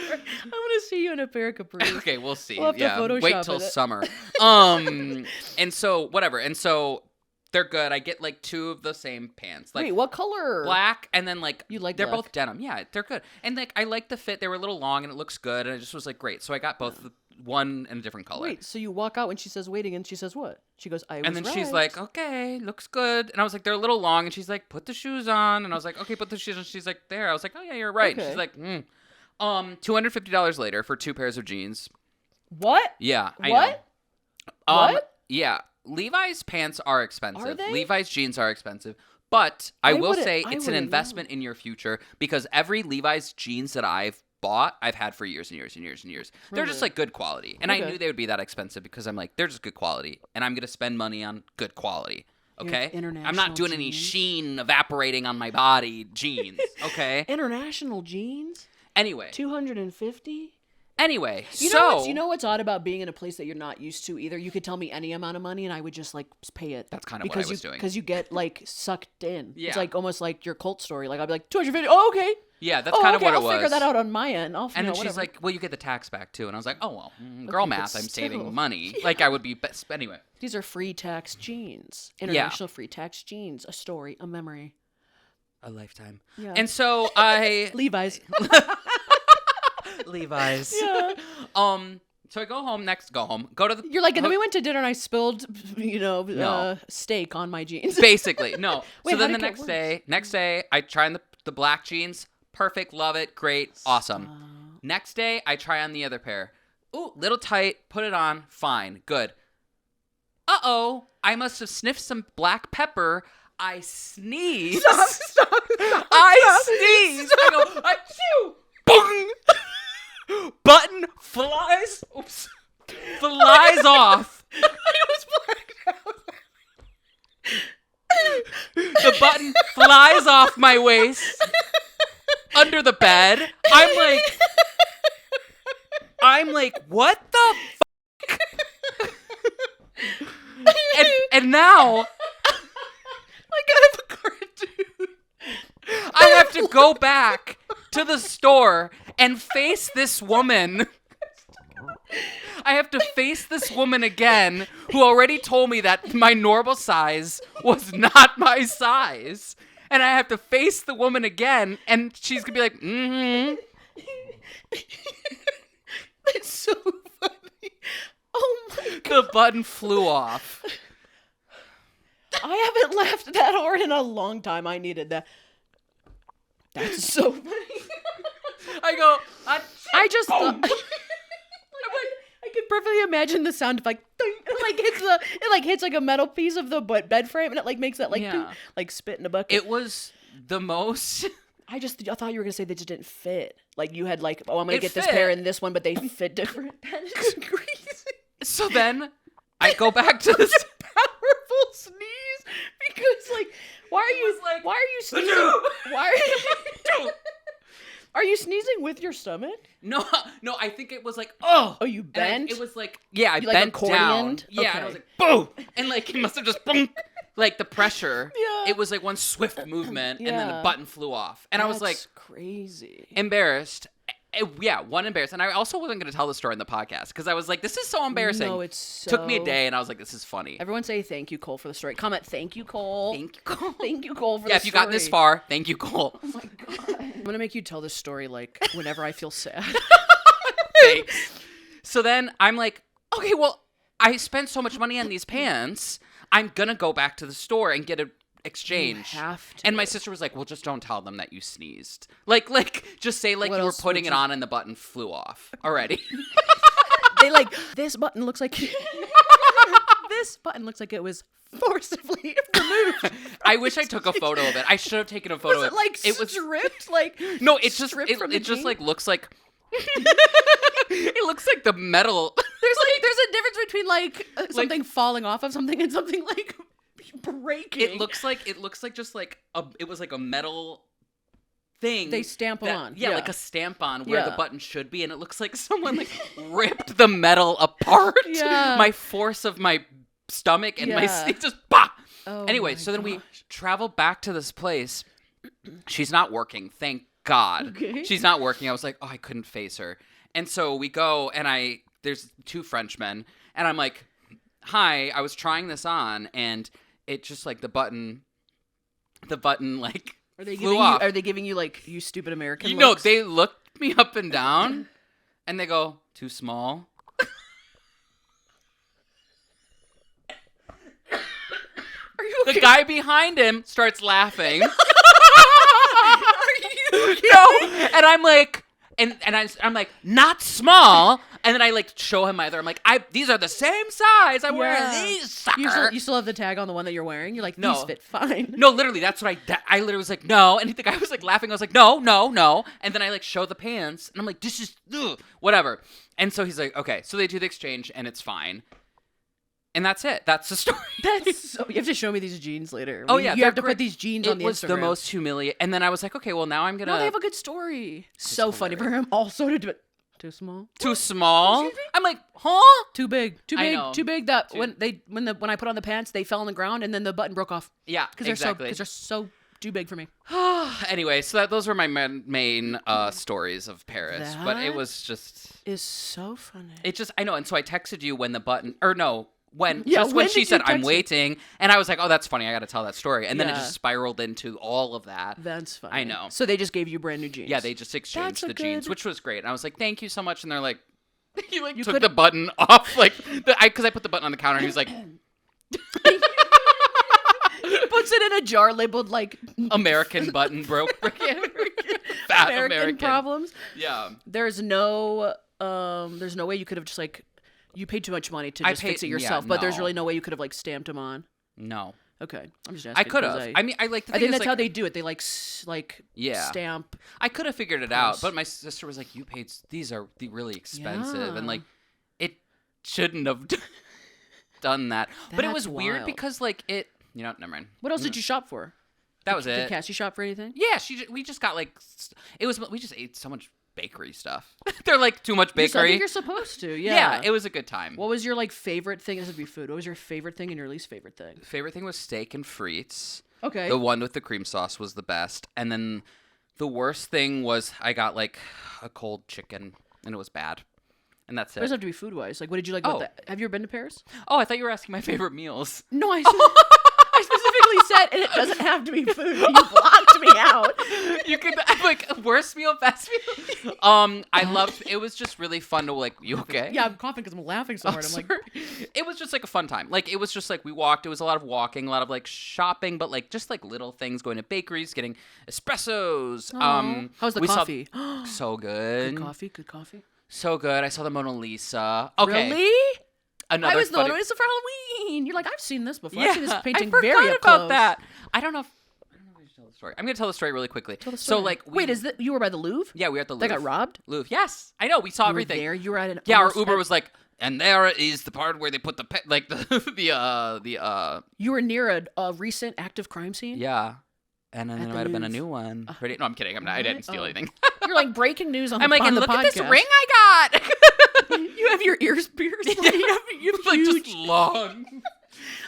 Speaker 1: want to see you in a pair of capris.
Speaker 2: Okay, we'll see.
Speaker 1: We'll have to
Speaker 2: Yeah,
Speaker 1: Photoshop
Speaker 2: wait till
Speaker 1: it.
Speaker 2: summer. And so whatever. And so they're good. I get like 2 of the same pants, like
Speaker 1: Wait, what color?
Speaker 2: black, and then like
Speaker 1: You like
Speaker 2: they're
Speaker 1: black?
Speaker 2: both denim. Yeah, they're good. And like I like the fit. They were a little long, and it looks good. And I just was like, great. So I got both one in a different color.
Speaker 1: Wait, so you walk out when she says waiting, and she says what? She goes, I was
Speaker 2: And then she's
Speaker 1: right."
Speaker 2: like, okay, looks good. And I was like, they're a little long. And she's like, put the shoes on. And I was like, okay, put the shoes on. She's like, there. I was like, oh yeah, you're right. And
Speaker 1: Okay.
Speaker 2: she's like, $250 later for 2 pairs of jeans.
Speaker 1: What?
Speaker 2: Yeah, I
Speaker 1: What?
Speaker 2: know.
Speaker 1: What?
Speaker 2: Yeah, Levi's pants are expensive.
Speaker 1: Are they?
Speaker 2: Levi's jeans are expensive. But I will
Speaker 1: wouldn't-
Speaker 2: say
Speaker 1: I
Speaker 2: it's an
Speaker 1: wouldn't
Speaker 2: investment in your future because every Levi's jeans that I've bought, I've had for years and years and years and years. They're just
Speaker 1: Really?
Speaker 2: like good quality. And I
Speaker 1: Okay.
Speaker 2: knew they would be that expensive because I'm like, they're just good quality. And I'm going to spend money on good quality.
Speaker 1: You have
Speaker 2: Okay? I'm
Speaker 1: international
Speaker 2: not doing any
Speaker 1: jeans?
Speaker 2: sheen evaporating on my body jeans. Okay?
Speaker 1: International jeans?
Speaker 2: Anyway.
Speaker 1: 250?
Speaker 2: Anyway.
Speaker 1: You know what's odd about being in a place that you're not used to either? You could tell me any amount of money and I would just like pay it.
Speaker 2: That's kind of what I was doing.
Speaker 1: Because you get like sucked in.
Speaker 2: Yeah.
Speaker 1: It's like almost like your cult story. Like I'd be like 250. Oh, okay.
Speaker 2: Yeah, that's
Speaker 1: Oh,
Speaker 2: kind
Speaker 1: okay,
Speaker 2: of what
Speaker 1: I'll
Speaker 2: it was.
Speaker 1: figure that out on my end.
Speaker 2: And then she's like, well, you get the tax back too. And I was like, oh, well, girl
Speaker 1: Okay, but
Speaker 2: math, I'm saving
Speaker 1: still.
Speaker 2: money. Like I would be best. Anyway.
Speaker 1: these are free tax jeans. International free tax jeans. A story, a memory.
Speaker 2: A lifetime.
Speaker 1: Yeah.
Speaker 2: And so I
Speaker 1: Levi's.
Speaker 2: Levi's.
Speaker 1: Yeah.
Speaker 2: So I go to the
Speaker 1: You're like, and then we went to dinner and I spilled,
Speaker 2: No.
Speaker 1: steak on my jeans.
Speaker 2: basically no.
Speaker 1: Wait,
Speaker 2: So then
Speaker 1: how'd
Speaker 2: the
Speaker 1: it get
Speaker 2: next day I try on the black jeans. Perfect, love it, great, awesome. Next day I try on the other pair. Ooh, little tight, put it on, fine, good. Uh-oh, I must have sniffed some black pepper. I sneeze.
Speaker 1: Stop.
Speaker 2: I sneeze. I go, achoo, boom. Button flies. Oops. Flies off.
Speaker 1: I was blacked out.
Speaker 2: The button flies off my waist under the bed. I'm like, what the fuck? and now
Speaker 1: Like out of a cartoon.
Speaker 2: I have to go back to the store and face this woman. I have to face this woman again who already told me that my normal size was not my size. And I have to face the woman again and she's going to be like, mm-hmm.
Speaker 1: That's so funny. Oh my god.
Speaker 2: The button flew off.
Speaker 1: I haven't laughed that hard in a long time. I needed that. That's so funny.
Speaker 2: I go,
Speaker 1: I just thought, I could perfectly imagine the sound of like ding, it like hits like a metal piece of the bed frame and it like makes that like
Speaker 2: Yeah.
Speaker 1: ding, like spit in a bucket.
Speaker 2: it was the most...
Speaker 1: I thought you were gonna say they just didn't fit. Like you had like, oh, I'm gonna
Speaker 2: It
Speaker 1: get this
Speaker 2: fit.
Speaker 1: pair and this one, but they fit different. That is crazy.
Speaker 2: So then I go back to this...
Speaker 1: Powerful sneeze because like why are you sneezing? Why are you Are you sneezing with your stomach?
Speaker 2: No, I think it was like, oh.
Speaker 1: Oh, you
Speaker 2: And
Speaker 1: bent?
Speaker 2: it was like, yeah, I
Speaker 1: You, like,
Speaker 2: bent down.
Speaker 1: accordioned?
Speaker 2: Yeah, and I was
Speaker 1: Okay.
Speaker 2: like, boom. And like, it must have just boom. Like the pressure.
Speaker 1: Yeah.
Speaker 2: It was like one swift movement and then the
Speaker 1: Yeah.
Speaker 2: button flew off. And I was like,
Speaker 1: That's crazy.
Speaker 2: embarrassed. Embarrassed. And I also wasn't going to tell the story in the podcast because I was like, this is so embarrassing.
Speaker 1: No, it's so...
Speaker 2: Took me a day and I was like, this is funny.
Speaker 1: Everyone say thank you, Cole, for the story. Comment thank you, Cole.
Speaker 2: Thank you, Cole.
Speaker 1: Thank you, Cole, for
Speaker 2: Yeah,
Speaker 1: the
Speaker 2: if you got this
Speaker 1: story.
Speaker 2: far, thank you, Cole.
Speaker 1: Oh my god. I'm gonna make you tell this story like whenever I feel sad.
Speaker 2: Thanks. So then I'm like, okay, well, I spent so much money on these pants. I'm going to go back to the store and get an exchange.
Speaker 1: You have to.
Speaker 2: And my sister was like, well, just don't tell them that you sneezed. Like just say like
Speaker 1: What
Speaker 2: you were
Speaker 1: else
Speaker 2: putting
Speaker 1: would
Speaker 2: it
Speaker 1: you-
Speaker 2: on and the button flew off already.
Speaker 1: They like this button looks like this button looks like it was forcibly removed.
Speaker 2: I wish I took a photo of it. I should have taken a photo
Speaker 1: Was
Speaker 2: of
Speaker 1: it like
Speaker 2: it was
Speaker 1: stripped? Like
Speaker 2: No, it just
Speaker 1: stripped
Speaker 2: it,
Speaker 1: from the
Speaker 2: it just
Speaker 1: jean?
Speaker 2: like looks like it looks like the metal.
Speaker 1: there's a difference between like something falling off of something and something like breaking.
Speaker 2: It looks like just like it was like a metal thing
Speaker 1: They stamp
Speaker 2: that-
Speaker 1: on.
Speaker 2: Yeah,
Speaker 1: Yeah.
Speaker 2: like a stamp on where the
Speaker 1: Yeah.
Speaker 2: button should be, and it looks like someone like ripped the metal apart.
Speaker 1: Yeah.
Speaker 2: My force of my stomach and my
Speaker 1: Yeah.
Speaker 2: it just bah.
Speaker 1: Oh
Speaker 2: Anyway,
Speaker 1: my
Speaker 2: so then we
Speaker 1: gosh.
Speaker 2: travel back to this place. She's not working, thank God.
Speaker 1: Okay.
Speaker 2: She's not working. I was like, oh, I couldn't face her. And so we go, and there's two Frenchmen, and I'm like, hi, I was trying this on, and it just like the button like
Speaker 1: Are they
Speaker 2: flew
Speaker 1: giving
Speaker 2: off.
Speaker 1: you? Are they giving you like you stupid American?
Speaker 2: You know,
Speaker 1: looks?
Speaker 2: they looked me up and down, and they go, too small.
Speaker 1: Are you okay?
Speaker 2: The guy behind him starts laughing.
Speaker 1: Are you okay?
Speaker 2: No, and I'm like, And I'm like, not small. And then I like show him my other. I'm like, these are the same size. I'm wearing these, sucker.
Speaker 1: You still have the tag on the one that you're wearing? You're like,
Speaker 2: No.
Speaker 1: these fit fine.
Speaker 2: No, literally, that's what I literally was like, no. And the guy was like laughing. I was like, no, no, no. And then I like show the pants. And I'm like, this is, whatever. And so he's like, okay. So they do the exchange and it's fine. And that's it. That's the story.
Speaker 1: You have to show me these jeans later.
Speaker 2: Oh, yeah.
Speaker 1: You have to put these jeans on the Instagram.
Speaker 2: It was the most humiliating. And then I was like, okay, well, now I'm going to.
Speaker 1: No, they have a good story. So funny for him also to do it. Too small.
Speaker 2: Too small? I'm like, huh?
Speaker 1: Too big. Too
Speaker 2: I
Speaker 1: big.
Speaker 2: know.
Speaker 1: Too big that when I put on the pants, they fell on the ground and then the button broke off.
Speaker 2: Yeah, exactly.
Speaker 1: Because they're so too big for me.
Speaker 2: Anyway, so those were my main stories of Paris. But it was just.
Speaker 1: Is so funny.
Speaker 2: It just, I know. And so I texted you when the button, or no. When
Speaker 1: when
Speaker 2: she
Speaker 1: did
Speaker 2: said
Speaker 1: you
Speaker 2: I'm
Speaker 1: text
Speaker 2: waiting, and I was like, oh, that's funny. I got to tell that story, and then it
Speaker 1: Yeah.
Speaker 2: just spiraled into all of that.
Speaker 1: That's funny.
Speaker 2: I know.
Speaker 1: So they just gave you brand new jeans.
Speaker 2: Yeah, they just exchanged the jeans,
Speaker 1: good-
Speaker 2: which was great. And I was like, thank you so much. And they're like, you took
Speaker 1: could-
Speaker 2: the button off, like, because I put the button on the counter, and he was like,
Speaker 1: He puts it in a jar labeled like
Speaker 2: American button broke. Fat
Speaker 1: American problems.
Speaker 2: Yeah.
Speaker 1: There's no way you could have just like you paid too much money to
Speaker 2: I
Speaker 1: just fix it
Speaker 2: paid-
Speaker 1: yourself,
Speaker 2: yeah,
Speaker 1: but there's
Speaker 2: no.
Speaker 1: really no way you could have like stamped them on.
Speaker 2: No.
Speaker 1: Okay, I'm just asking.
Speaker 2: I could
Speaker 1: 'cause
Speaker 2: have. I mean, I like. The
Speaker 1: I
Speaker 2: thing
Speaker 1: think
Speaker 2: is,
Speaker 1: that's how
Speaker 2: like,
Speaker 1: they do it. They like
Speaker 2: Yeah.
Speaker 1: stamp.
Speaker 2: I could have figured it out,
Speaker 1: Gross.
Speaker 2: but my sister was like, "You paid. These are really expensive,
Speaker 1: Yeah.
Speaker 2: and like, it shouldn't have done that." But it
Speaker 1: That's
Speaker 2: was weird
Speaker 1: wild.
Speaker 2: because like it. You know, never mind.
Speaker 1: What else did you shop for?
Speaker 2: That was
Speaker 1: Did
Speaker 2: it.
Speaker 1: Cassie shop for anything?
Speaker 2: Yeah, we just got like we just ate so much bakery stuff. They're like too much
Speaker 1: I think
Speaker 2: bakery.
Speaker 1: you're supposed to.
Speaker 2: Yeah,
Speaker 1: Yeah.
Speaker 2: it was a good time.
Speaker 1: What was your like favorite thing? This would be food. What was your favorite thing and your least favorite thing?
Speaker 2: Favorite thing was steak and frites.
Speaker 1: Okay.
Speaker 2: The one with the cream sauce was the best, and then the worst thing was I got like a cold chicken and it was bad, and that's
Speaker 1: It doesn't
Speaker 2: it.
Speaker 1: have to be food wise. Like, what did you like
Speaker 2: Oh.
Speaker 1: about that? Have you ever been to Paris?
Speaker 2: Oh, I thought you were asking my favorite meals.
Speaker 1: No, I specifically said, and it doesn't have to be food. You blocked me out.
Speaker 2: You could like worst meal, best meal. I loved. It was just really fun to like. You okay?
Speaker 1: Yeah, I'm coughing because I'm laughing so hard. I'm like,
Speaker 2: Sorry. It was just like a fun time. Like it was just like we walked. It was a lot of walking, a lot of like shopping, but like just like little things, going to bakeries, getting espressos.
Speaker 1: how's the
Speaker 2: we saw-
Speaker 1: coffee?
Speaker 2: so good.
Speaker 1: Good coffee. Good coffee.
Speaker 2: So good. I saw the Mona Lisa. Okay.
Speaker 1: Really?
Speaker 2: Another
Speaker 1: I was the
Speaker 2: funny-
Speaker 1: Mona Lisa for Halloween. You're like, I've seen this before.
Speaker 2: Yeah,
Speaker 1: I've seen this painting
Speaker 2: I forgot
Speaker 1: very up
Speaker 2: about
Speaker 1: close.
Speaker 2: that. I don't know if I should tell the story. I'm gonna tell the story really quickly.
Speaker 1: Tell the
Speaker 2: So
Speaker 1: story.
Speaker 2: like,
Speaker 1: wait, is that you were by the Louvre?
Speaker 2: yeah, we were at the
Speaker 1: They
Speaker 2: Louvre.
Speaker 1: got robbed.
Speaker 2: Louvre. Yes, I know. We saw
Speaker 1: You were
Speaker 2: everything.
Speaker 1: there. You were at an.
Speaker 2: Yeah, our
Speaker 1: almost
Speaker 2: Uber
Speaker 1: at-
Speaker 2: was like, and there is the part where they put the like the
Speaker 1: You were near a recent active crime scene.
Speaker 2: yeah, and then
Speaker 1: At
Speaker 2: there
Speaker 1: the
Speaker 2: might have been a
Speaker 1: Louvre.
Speaker 2: new one. Ready? No, I'm kidding. I'm not. I didn't steal
Speaker 1: Oh.
Speaker 2: anything.
Speaker 1: You're like breaking news on.
Speaker 2: I'm
Speaker 1: the,
Speaker 2: like,
Speaker 1: on
Speaker 2: and
Speaker 1: the
Speaker 2: look at this
Speaker 1: podcast.
Speaker 2: ring I got.
Speaker 1: You have your ears pierced. Like, you have
Speaker 2: like
Speaker 1: huge,
Speaker 2: just long.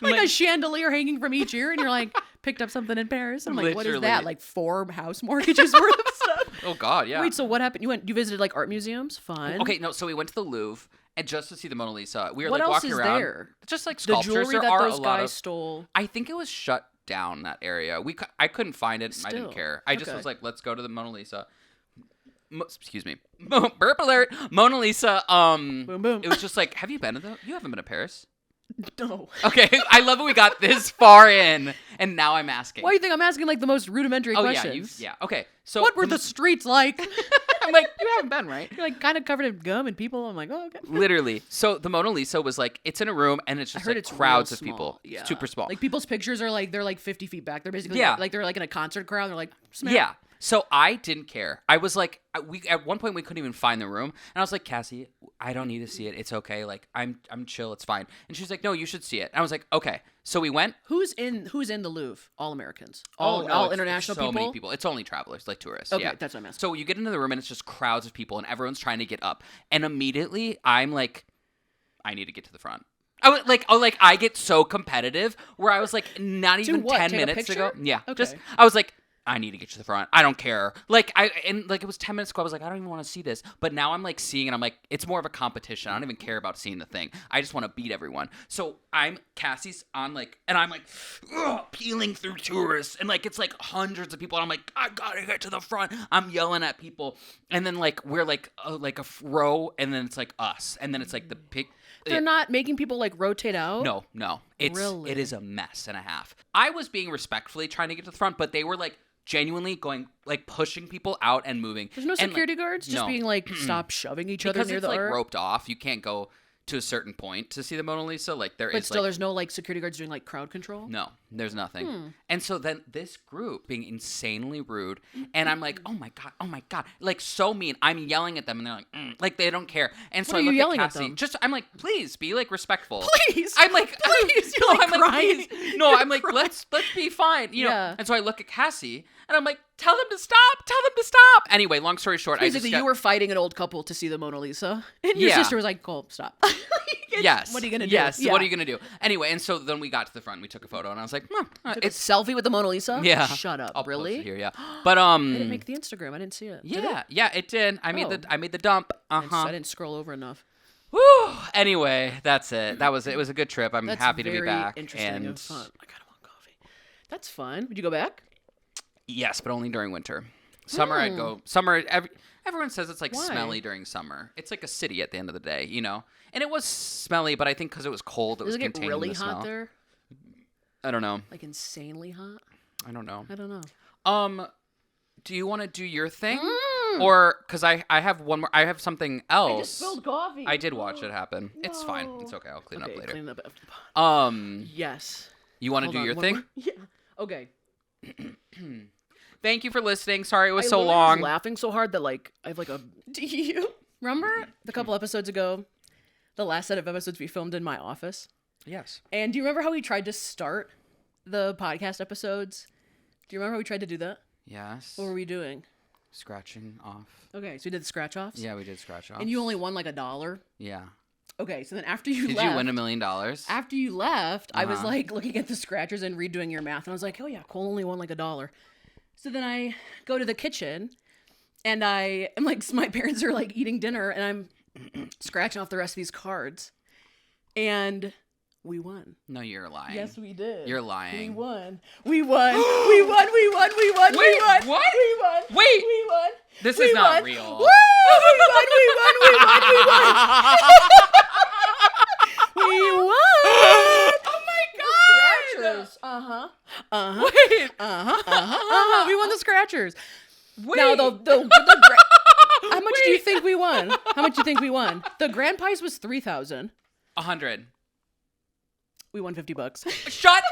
Speaker 1: like a chandelier hanging from each ear, and you're like, picked up something in Paris. I'm like, what is that?
Speaker 2: Literally.
Speaker 1: Like 4 house mortgages worth of stuff.
Speaker 2: Oh God, yeah.
Speaker 1: Wait, so what happened? You visited like art museums? Fun.
Speaker 2: Okay, no. So we went to the Louvre and just to see the Mona Lisa. We were
Speaker 1: What
Speaker 2: like
Speaker 1: else
Speaker 2: walking
Speaker 1: is
Speaker 2: around.
Speaker 1: there?
Speaker 2: Just like
Speaker 1: The
Speaker 2: sculptures.
Speaker 1: jewelry
Speaker 2: There
Speaker 1: that
Speaker 2: are
Speaker 1: those
Speaker 2: a lot
Speaker 1: guys
Speaker 2: of.
Speaker 1: stole.
Speaker 2: I think it was shut down that area. I couldn't find it. I didn't
Speaker 1: Still,
Speaker 2: care. I just
Speaker 1: okay.
Speaker 2: was like, let's go to the Mona Lisa. Excuse me. Burp alert. Mona Lisa.
Speaker 1: Boom, boom.
Speaker 2: It was just like, have you been to You haven't been to Paris?
Speaker 1: No.
Speaker 2: Okay. I love that we got this far in, and now I'm asking.
Speaker 1: Why do you think I'm asking like the most rudimentary
Speaker 2: Oh
Speaker 1: questions?
Speaker 2: yeah. Okay. So
Speaker 1: What were the streets like?
Speaker 2: I'm like, you haven't been, right?
Speaker 1: You're like kind of covered in gum and people. I'm like, oh, okay.
Speaker 2: Literally. So the Mona Lisa was like, it's in a room, and it's
Speaker 1: I
Speaker 2: just
Speaker 1: heard
Speaker 2: like
Speaker 1: it's
Speaker 2: crowds
Speaker 1: real
Speaker 2: of
Speaker 1: small.
Speaker 2: people.
Speaker 1: Yeah.
Speaker 2: It's super small.
Speaker 1: Like people's pictures are like they're like 50 feet back. They're basically
Speaker 2: Yeah.
Speaker 1: like they're like in a concert crowd. They're like, smack.
Speaker 2: Yeah. So I didn't care. I was like, we at one point we couldn't even find the room, and I was like, Cassie, I don't need to see it. It's okay. Like I'm chill. It's fine. And she's like, no, you should see it. And I was like, okay. So we went.
Speaker 1: Who's in the Louvre? All Americans.
Speaker 2: No,
Speaker 1: All
Speaker 2: it's
Speaker 1: international
Speaker 2: so
Speaker 1: people.
Speaker 2: many people. It's only travelers, like tourists.
Speaker 1: Okay,
Speaker 2: yeah.
Speaker 1: that's what I'm asking.
Speaker 2: So you get into the room, and it's just crowds of people, and everyone's trying to get up. And immediately, I'm like, I need to get to the front. I was like, I get so competitive where I was like, not even
Speaker 1: what?
Speaker 2: 10
Speaker 1: Take a
Speaker 2: minutes ago.
Speaker 1: picture?
Speaker 2: Yeah.
Speaker 1: Okay.
Speaker 2: I was like, I need to get to the front. I don't care. Like it was 10 minutes ago. I was like, I don't even want to see this. But now I'm like seeing it. I'm like, it's more of a competition. I don't even care about seeing the thing. I just want to beat everyone. So Cassie's on like, and I'm like, peeling through tourists, and like it's like hundreds of people. And I'm like, I gotta get to the front. I'm yelling at people, and then like we're like a row, and then it's like us, and then it's like the pig.
Speaker 1: They're not making people like rotate out.
Speaker 2: No. It
Speaker 1: Really?
Speaker 2: is a mess and a half. I was being respectfully trying to get to the front, but they were like genuinely going, like, pushing people out and moving.
Speaker 1: There's no
Speaker 2: And, like,
Speaker 1: security guards just
Speaker 2: no.
Speaker 1: being like, stop shoving each other
Speaker 2: because
Speaker 1: near
Speaker 2: it's
Speaker 1: the
Speaker 2: like
Speaker 1: art.
Speaker 2: roped off. You can't go to a certain point to see the Mona Lisa. Like there
Speaker 1: But
Speaker 2: is
Speaker 1: still,
Speaker 2: like
Speaker 1: there's no like security guards doing like crowd control.
Speaker 2: no, there's nothing. And so then this group being insanely rude, and I'm like, oh my god, like so mean. I'm yelling at them, and they're like they don't care. And so
Speaker 1: What are
Speaker 2: I
Speaker 1: you
Speaker 2: look
Speaker 1: yelling
Speaker 2: at
Speaker 1: at
Speaker 2: Cassie.
Speaker 1: them?
Speaker 2: Just I'm like, please be like respectful.
Speaker 1: Please,
Speaker 2: I'm like,
Speaker 1: please.
Speaker 2: no,
Speaker 1: You're like
Speaker 2: I'm like,
Speaker 1: crying.
Speaker 2: please. No,
Speaker 1: You're
Speaker 2: I'm like,
Speaker 1: crying.
Speaker 2: let's be fine, you know.
Speaker 1: Yeah.
Speaker 2: And so I look at Cassie, and I'm like, tell them to stop. Anyway, long story short,
Speaker 1: Basically, you were fighting an old couple to see the Mona Lisa, and your
Speaker 2: Yeah.
Speaker 1: sister was like, "Cole, stop."
Speaker 2: Yes.
Speaker 1: What are you gonna do?
Speaker 2: Yes.
Speaker 1: Yeah.
Speaker 2: What are you gonna do? Anyway, and so then we got to the front, we took a photo, and I was like,
Speaker 1: Took
Speaker 2: it's
Speaker 1: a selfie with the Mona Lisa.
Speaker 2: yeah.
Speaker 1: Shut up.
Speaker 2: I'll post
Speaker 1: Really?
Speaker 2: it here, yeah. But
Speaker 1: I didn't make the Instagram. I didn't see it. Did it?
Speaker 2: yeah, it did. I made
Speaker 1: Oh.
Speaker 2: I made the dump.
Speaker 1: I didn't scroll over enough.
Speaker 2: Woo. Anyway, that's it. That was it. It was a good trip. I'm
Speaker 1: That's
Speaker 2: happy to be
Speaker 1: very
Speaker 2: back.
Speaker 1: Interesting
Speaker 2: And
Speaker 1: and fun. I kind of want coffee. That's fun. Would you go back?
Speaker 2: yes, but only during winter. Summer, I'd go. Summer, everyone says it's like
Speaker 1: Why?
Speaker 2: smelly during summer. It's like a city at the end of the day, you know. And it was smelly, but I think because it was cold, it was
Speaker 1: Does it get
Speaker 2: containing
Speaker 1: really
Speaker 2: the smell.
Speaker 1: hot there?
Speaker 2: I don't know.
Speaker 1: Like insanely hot?
Speaker 2: I don't know.
Speaker 1: I don't know.
Speaker 2: Do you want to do your thing, or because I have one more? I have something else.
Speaker 1: I just spilled coffee.
Speaker 2: I did watch it happen. It's fine.
Speaker 1: No.
Speaker 2: It's okay. I'll clean
Speaker 1: Okay,
Speaker 2: up later.
Speaker 1: clean it up after the pod. Yes.
Speaker 2: You want to
Speaker 1: Hold
Speaker 2: do
Speaker 1: on,
Speaker 2: your
Speaker 1: one
Speaker 2: thing?
Speaker 1: more- Yeah. Okay.
Speaker 2: Thank you for listening. Sorry it was
Speaker 1: I
Speaker 2: so
Speaker 1: literally
Speaker 2: long.
Speaker 1: was laughing so hard that like I have like a. Do you remember the couple episodes ago, the last set of episodes we filmed in my office?
Speaker 2: Yes.
Speaker 1: And do you remember how we tried to start the podcast episodes? Do you remember how we tried to do that?
Speaker 2: Yes.
Speaker 1: What were we doing?
Speaker 2: Scratching off.
Speaker 1: Okay, so we did the scratch offs.
Speaker 2: Yeah, we did scratch off.
Speaker 1: And you only won like $1.
Speaker 2: Yeah.
Speaker 1: Okay, so then after you
Speaker 2: Did
Speaker 1: left,
Speaker 2: you win $1 million?
Speaker 1: after you left, I was
Speaker 2: Uh-huh.
Speaker 1: like looking at the scratchers and redoing your math, and I was like, oh yeah, Cole only won like $1. So then I go to the kitchen, and I am like, my parents are like eating dinner, and I'm scratching off the rest of these cards, and we won.
Speaker 2: No, you're lying.
Speaker 1: Yes, we did.
Speaker 2: You're lying.
Speaker 1: We won. We won. We won. We won. We won.
Speaker 2: Wait,
Speaker 1: we won.
Speaker 2: what?
Speaker 1: We won.
Speaker 2: Wait.
Speaker 1: We won.
Speaker 2: This
Speaker 1: We
Speaker 2: is not
Speaker 1: won.
Speaker 2: real.
Speaker 1: Woo! We won. We won. We won. We won. We won.
Speaker 2: Oh my god!
Speaker 1: Scratchers. Uh-huh.
Speaker 2: Wait.
Speaker 1: We won the scratchers.
Speaker 2: Wait.
Speaker 1: Now how much do you think we won? How much do you think we won? The grand prize was $3,000.
Speaker 2: 100.
Speaker 1: We won $50.
Speaker 2: Shut up!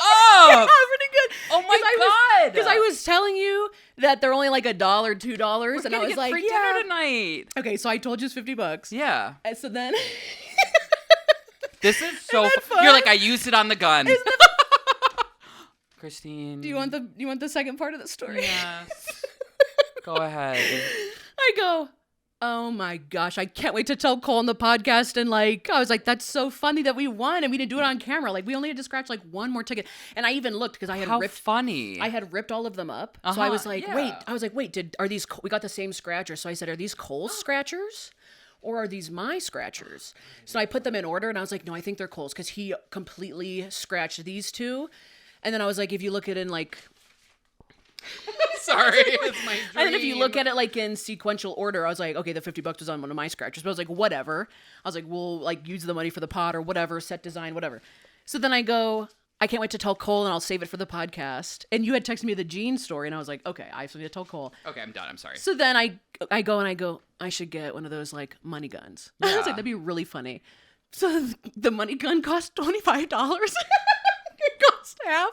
Speaker 1: Yeah, pretty good.
Speaker 2: Oh my god!
Speaker 1: Because I was telling you that they're only like $1, $2, and I was like,
Speaker 2: free
Speaker 1: yeah.
Speaker 2: dinner tonight.
Speaker 1: Okay, so I told you it's $50.
Speaker 2: Yeah.
Speaker 1: And so then,
Speaker 2: This is so.
Speaker 1: that fun?
Speaker 2: You're like I used it on the gun. Christine.
Speaker 1: do you want the second part of the story?
Speaker 2: Yes. Go ahead.
Speaker 1: I go, oh my gosh, I can't wait to tell Cole on the podcast. And like, I was like, that's so funny that we won and we didn't do it on camera. Like, we only had to scratch like one more ticket. And I even looked because I had
Speaker 2: How
Speaker 1: ripped.
Speaker 2: funny.
Speaker 1: I had ripped all of them up. So I was like,
Speaker 2: yeah.
Speaker 1: wait, are these, we got the same scratchers. So I said, are these Cole's scratchers? Or are these my scratchers? So I put them in order and I was like, no, I think they're Cole's because he completely scratched these two. And then I was like, if you look at it in like,
Speaker 2: Sorry, it's my dream.
Speaker 1: and then if you look at it like in sequential order, I was like, okay, the $50 was on one of my scratchers. But I was like, whatever. I was like, we'll like use the money for the pod or whatever, set design, whatever. So then I go, I can't wait to tell Cole and I'll save it for the podcast. And you had texted me the jean story and I was like, okay, I have something to tell Cole.
Speaker 2: Okay, I'm done. I'm sorry.
Speaker 1: So then I go, I should get one of those like money guns. I was
Speaker 2: Yeah.
Speaker 1: like, that'd be really funny. So the money gun cost $25. It cost half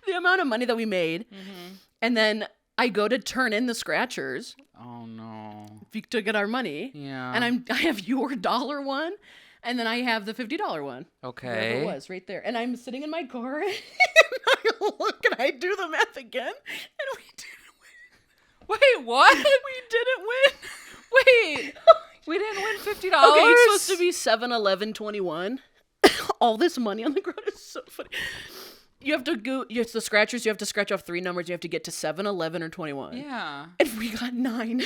Speaker 1: the amount of money that we made.
Speaker 2: Mm-hmm.
Speaker 1: And then I go to turn in the scratchers
Speaker 2: Oh no.
Speaker 1: to get our money.
Speaker 2: Yeah.
Speaker 1: And I have your dollar one, and then I have the $50 one.
Speaker 2: Okay.
Speaker 1: Wherever it was, right there. And I'm sitting in my car, and I look, and I do the math again, and we didn't win.
Speaker 2: Wait, what?
Speaker 1: We didn't win.
Speaker 2: Wait. We didn't win $50.
Speaker 1: Okay, it's supposed to be 7-11-21. All this money on the ground is so funny. You have to go. It's the scratchers. You have to scratch off 3 numbers. You have to get to 7, 11, or 21.
Speaker 2: Yeah.
Speaker 1: And we got 9.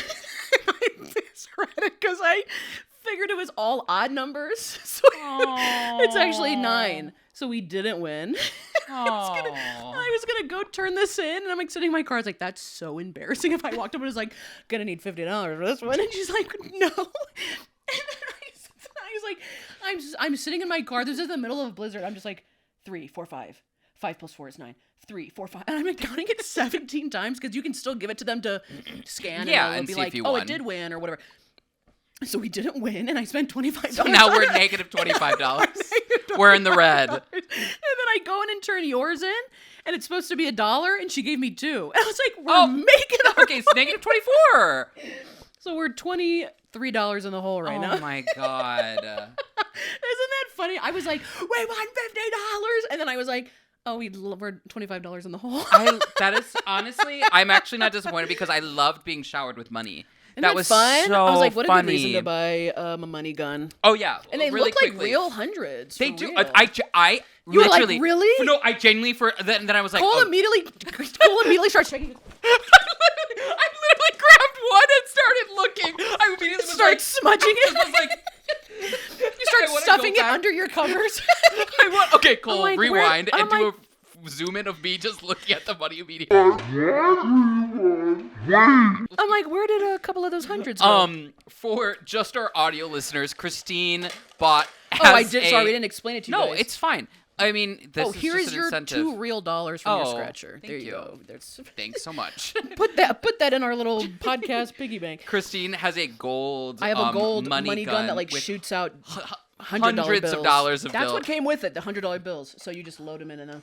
Speaker 1: I misread it because I figured it was all odd numbers. So it's actually 9. So we didn't win. I was gonna go turn this in, and I'm like sitting in my car. I was like, that's so embarrassing. If I walked up and was like, gonna need $50 for this one, and she's like, no. And then I was like, I'm sitting in my car. This is the middle of a blizzard. I'm just like 3, 4, 5. 5 plus 4 is 9. 3, 4, 5. And I'm like counting it 17 times because you can still give it to them to scan.
Speaker 2: Yeah,
Speaker 1: and
Speaker 2: and
Speaker 1: be
Speaker 2: see
Speaker 1: like,
Speaker 2: if you
Speaker 1: oh,
Speaker 2: won.
Speaker 1: it did win or whatever. So we didn't win, and I spent $25.
Speaker 2: So now we're negative $25. We're in the red.
Speaker 1: And then I go in and turn yours in, and it's supposed to be $1, and she gave me 2. And I was like, we're making our
Speaker 2: Okay, it's negative 24.
Speaker 1: So we're $23 in the hole right now.
Speaker 2: Oh my God.
Speaker 1: Isn't that funny? I was like, we won $50. And then I was like, oh, we're $25 in the hole.
Speaker 2: That is honestly, I'm actually not disappointed because I loved being showered with money.
Speaker 1: Isn't
Speaker 2: that was
Speaker 1: fun?
Speaker 2: so
Speaker 1: I was like, what a
Speaker 2: funny.
Speaker 1: good reason to buy a money gun.
Speaker 2: Oh yeah,
Speaker 1: And they
Speaker 2: really
Speaker 1: look like
Speaker 2: quickly.
Speaker 1: real hundreds.
Speaker 2: They
Speaker 1: for
Speaker 2: do.
Speaker 1: real.
Speaker 2: I
Speaker 1: You were like,
Speaker 2: literally
Speaker 1: really?
Speaker 2: No, I genuinely then I was like,
Speaker 1: Cole
Speaker 2: oh.
Speaker 1: immediately starts checking.
Speaker 2: I literally grabbed one and started looking. I immediately was
Speaker 1: Start
Speaker 2: like,
Speaker 1: smudging it.
Speaker 2: I was like,
Speaker 1: You start
Speaker 2: I wanna
Speaker 1: stuffing
Speaker 2: go
Speaker 1: it
Speaker 2: back.
Speaker 1: under your covers.
Speaker 2: Okay, Cole,
Speaker 1: like, where-
Speaker 2: rewind
Speaker 1: I'm
Speaker 2: and do
Speaker 1: like-
Speaker 2: a zoom in of me just looking at the money immediately.
Speaker 1: I'm like, where did a couple of those hundreds go?
Speaker 2: For just our audio listeners, Christine bought.
Speaker 1: I did. Sorry, we didn't explain it to you
Speaker 2: No,
Speaker 1: guys.
Speaker 2: it's fine. I mean, this is
Speaker 1: here's
Speaker 2: just an
Speaker 1: your
Speaker 2: incentive.
Speaker 1: $2 real from your
Speaker 2: Oh,
Speaker 1: scratcher.
Speaker 2: thank
Speaker 1: There you
Speaker 2: you.
Speaker 1: go. There's
Speaker 2: Thanks so much.
Speaker 1: put that in our little podcast piggy bank.
Speaker 2: Christine has a gold.
Speaker 1: I have a gold
Speaker 2: money
Speaker 1: gun that like
Speaker 2: with
Speaker 1: shoots out
Speaker 2: hundreds
Speaker 1: bills.
Speaker 2: of dollars of
Speaker 1: That's
Speaker 2: bills.
Speaker 1: what came with it, the $100 bills. So you just load them in and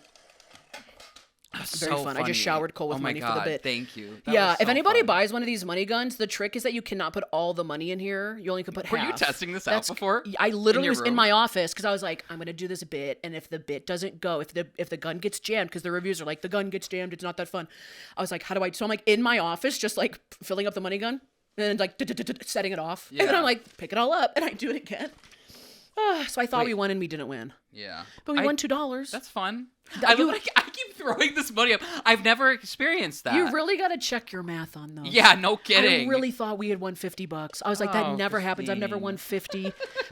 Speaker 1: very
Speaker 2: so
Speaker 1: fun. I just
Speaker 2: funny.
Speaker 1: showered Cole with
Speaker 2: oh my
Speaker 1: money
Speaker 2: God,
Speaker 1: for the bit.
Speaker 2: Thank you. That
Speaker 1: Yeah,
Speaker 2: was
Speaker 1: if
Speaker 2: so
Speaker 1: anybody
Speaker 2: fun.
Speaker 1: buys one of these money guns, the trick is that you cannot put all the money in here. You only can put
Speaker 2: Were
Speaker 1: half.
Speaker 2: you testing this out before?
Speaker 1: I literally
Speaker 2: your
Speaker 1: was in
Speaker 2: room?
Speaker 1: my office because I was like, I'm gonna do this bit, and if the bit doesn't go, if the gun gets jammed, because the reviews are like, the gun gets jammed, it's not that fun. I was like, how do I? So I'm like in my office, just like filling up the money gun, and like setting it off, and then
Speaker 2: Yeah.
Speaker 1: I'm like, pick it all up, and I do it again. So I thought
Speaker 2: Wait.
Speaker 1: we won and we didn't win,
Speaker 2: Yeah,
Speaker 1: but we won $2.
Speaker 2: That's fun.
Speaker 1: That you-
Speaker 2: I keep throwing this money up. I've never experienced that.
Speaker 1: You really got to check your math on those.
Speaker 2: Yeah, no kidding.
Speaker 1: I really thought we had won $50. I was like, that
Speaker 2: Oh,
Speaker 1: never happens. I've never
Speaker 2: Christine.
Speaker 1: won 50.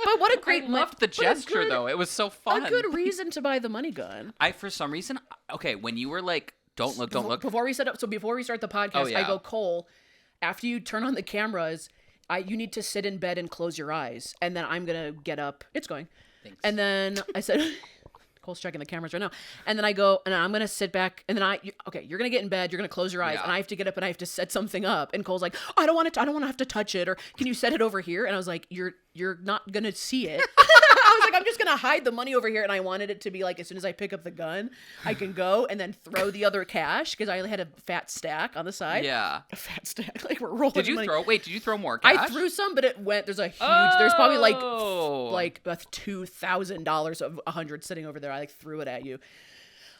Speaker 1: But what a great
Speaker 2: I loved the
Speaker 1: what a
Speaker 2: gesture
Speaker 1: good-
Speaker 2: though. It was so fun.
Speaker 1: A good reason to buy the money gun.
Speaker 2: I for some reason, okay, when you were like, don't look.
Speaker 1: Before we start the podcast,
Speaker 2: Oh, yeah.
Speaker 1: I go, Cole, after you turn on the cameras, you need to sit in bed and close your eyes, and then I'm gonna get up. It's going.
Speaker 2: Thanks.
Speaker 1: And then I said, Cole's checking the cameras right now. And then I go, and I'm gonna sit back, and then you're gonna get in bed, you're gonna close your eyes,
Speaker 2: Yeah.
Speaker 1: and I have to get up and I have to set something up. And Cole's like, I don't want to have to touch it, or can you set it over here? And I was like, you're not gonna see it. I was like, I'm just gonna hide the money over here, and I wanted it to be like, as soon as I pick up the gun, I can go and then throw the other cash because I had a fat stack on the side.
Speaker 2: Yeah.
Speaker 1: A fat stack, like we're rolling.
Speaker 2: Did you
Speaker 1: money.
Speaker 2: throw? Wait, did you throw more cash?
Speaker 1: I threw some, but it went. There's a huge. There's probably
Speaker 2: Oh.
Speaker 1: like $2,000 of 100 sitting over there. I like threw it at you.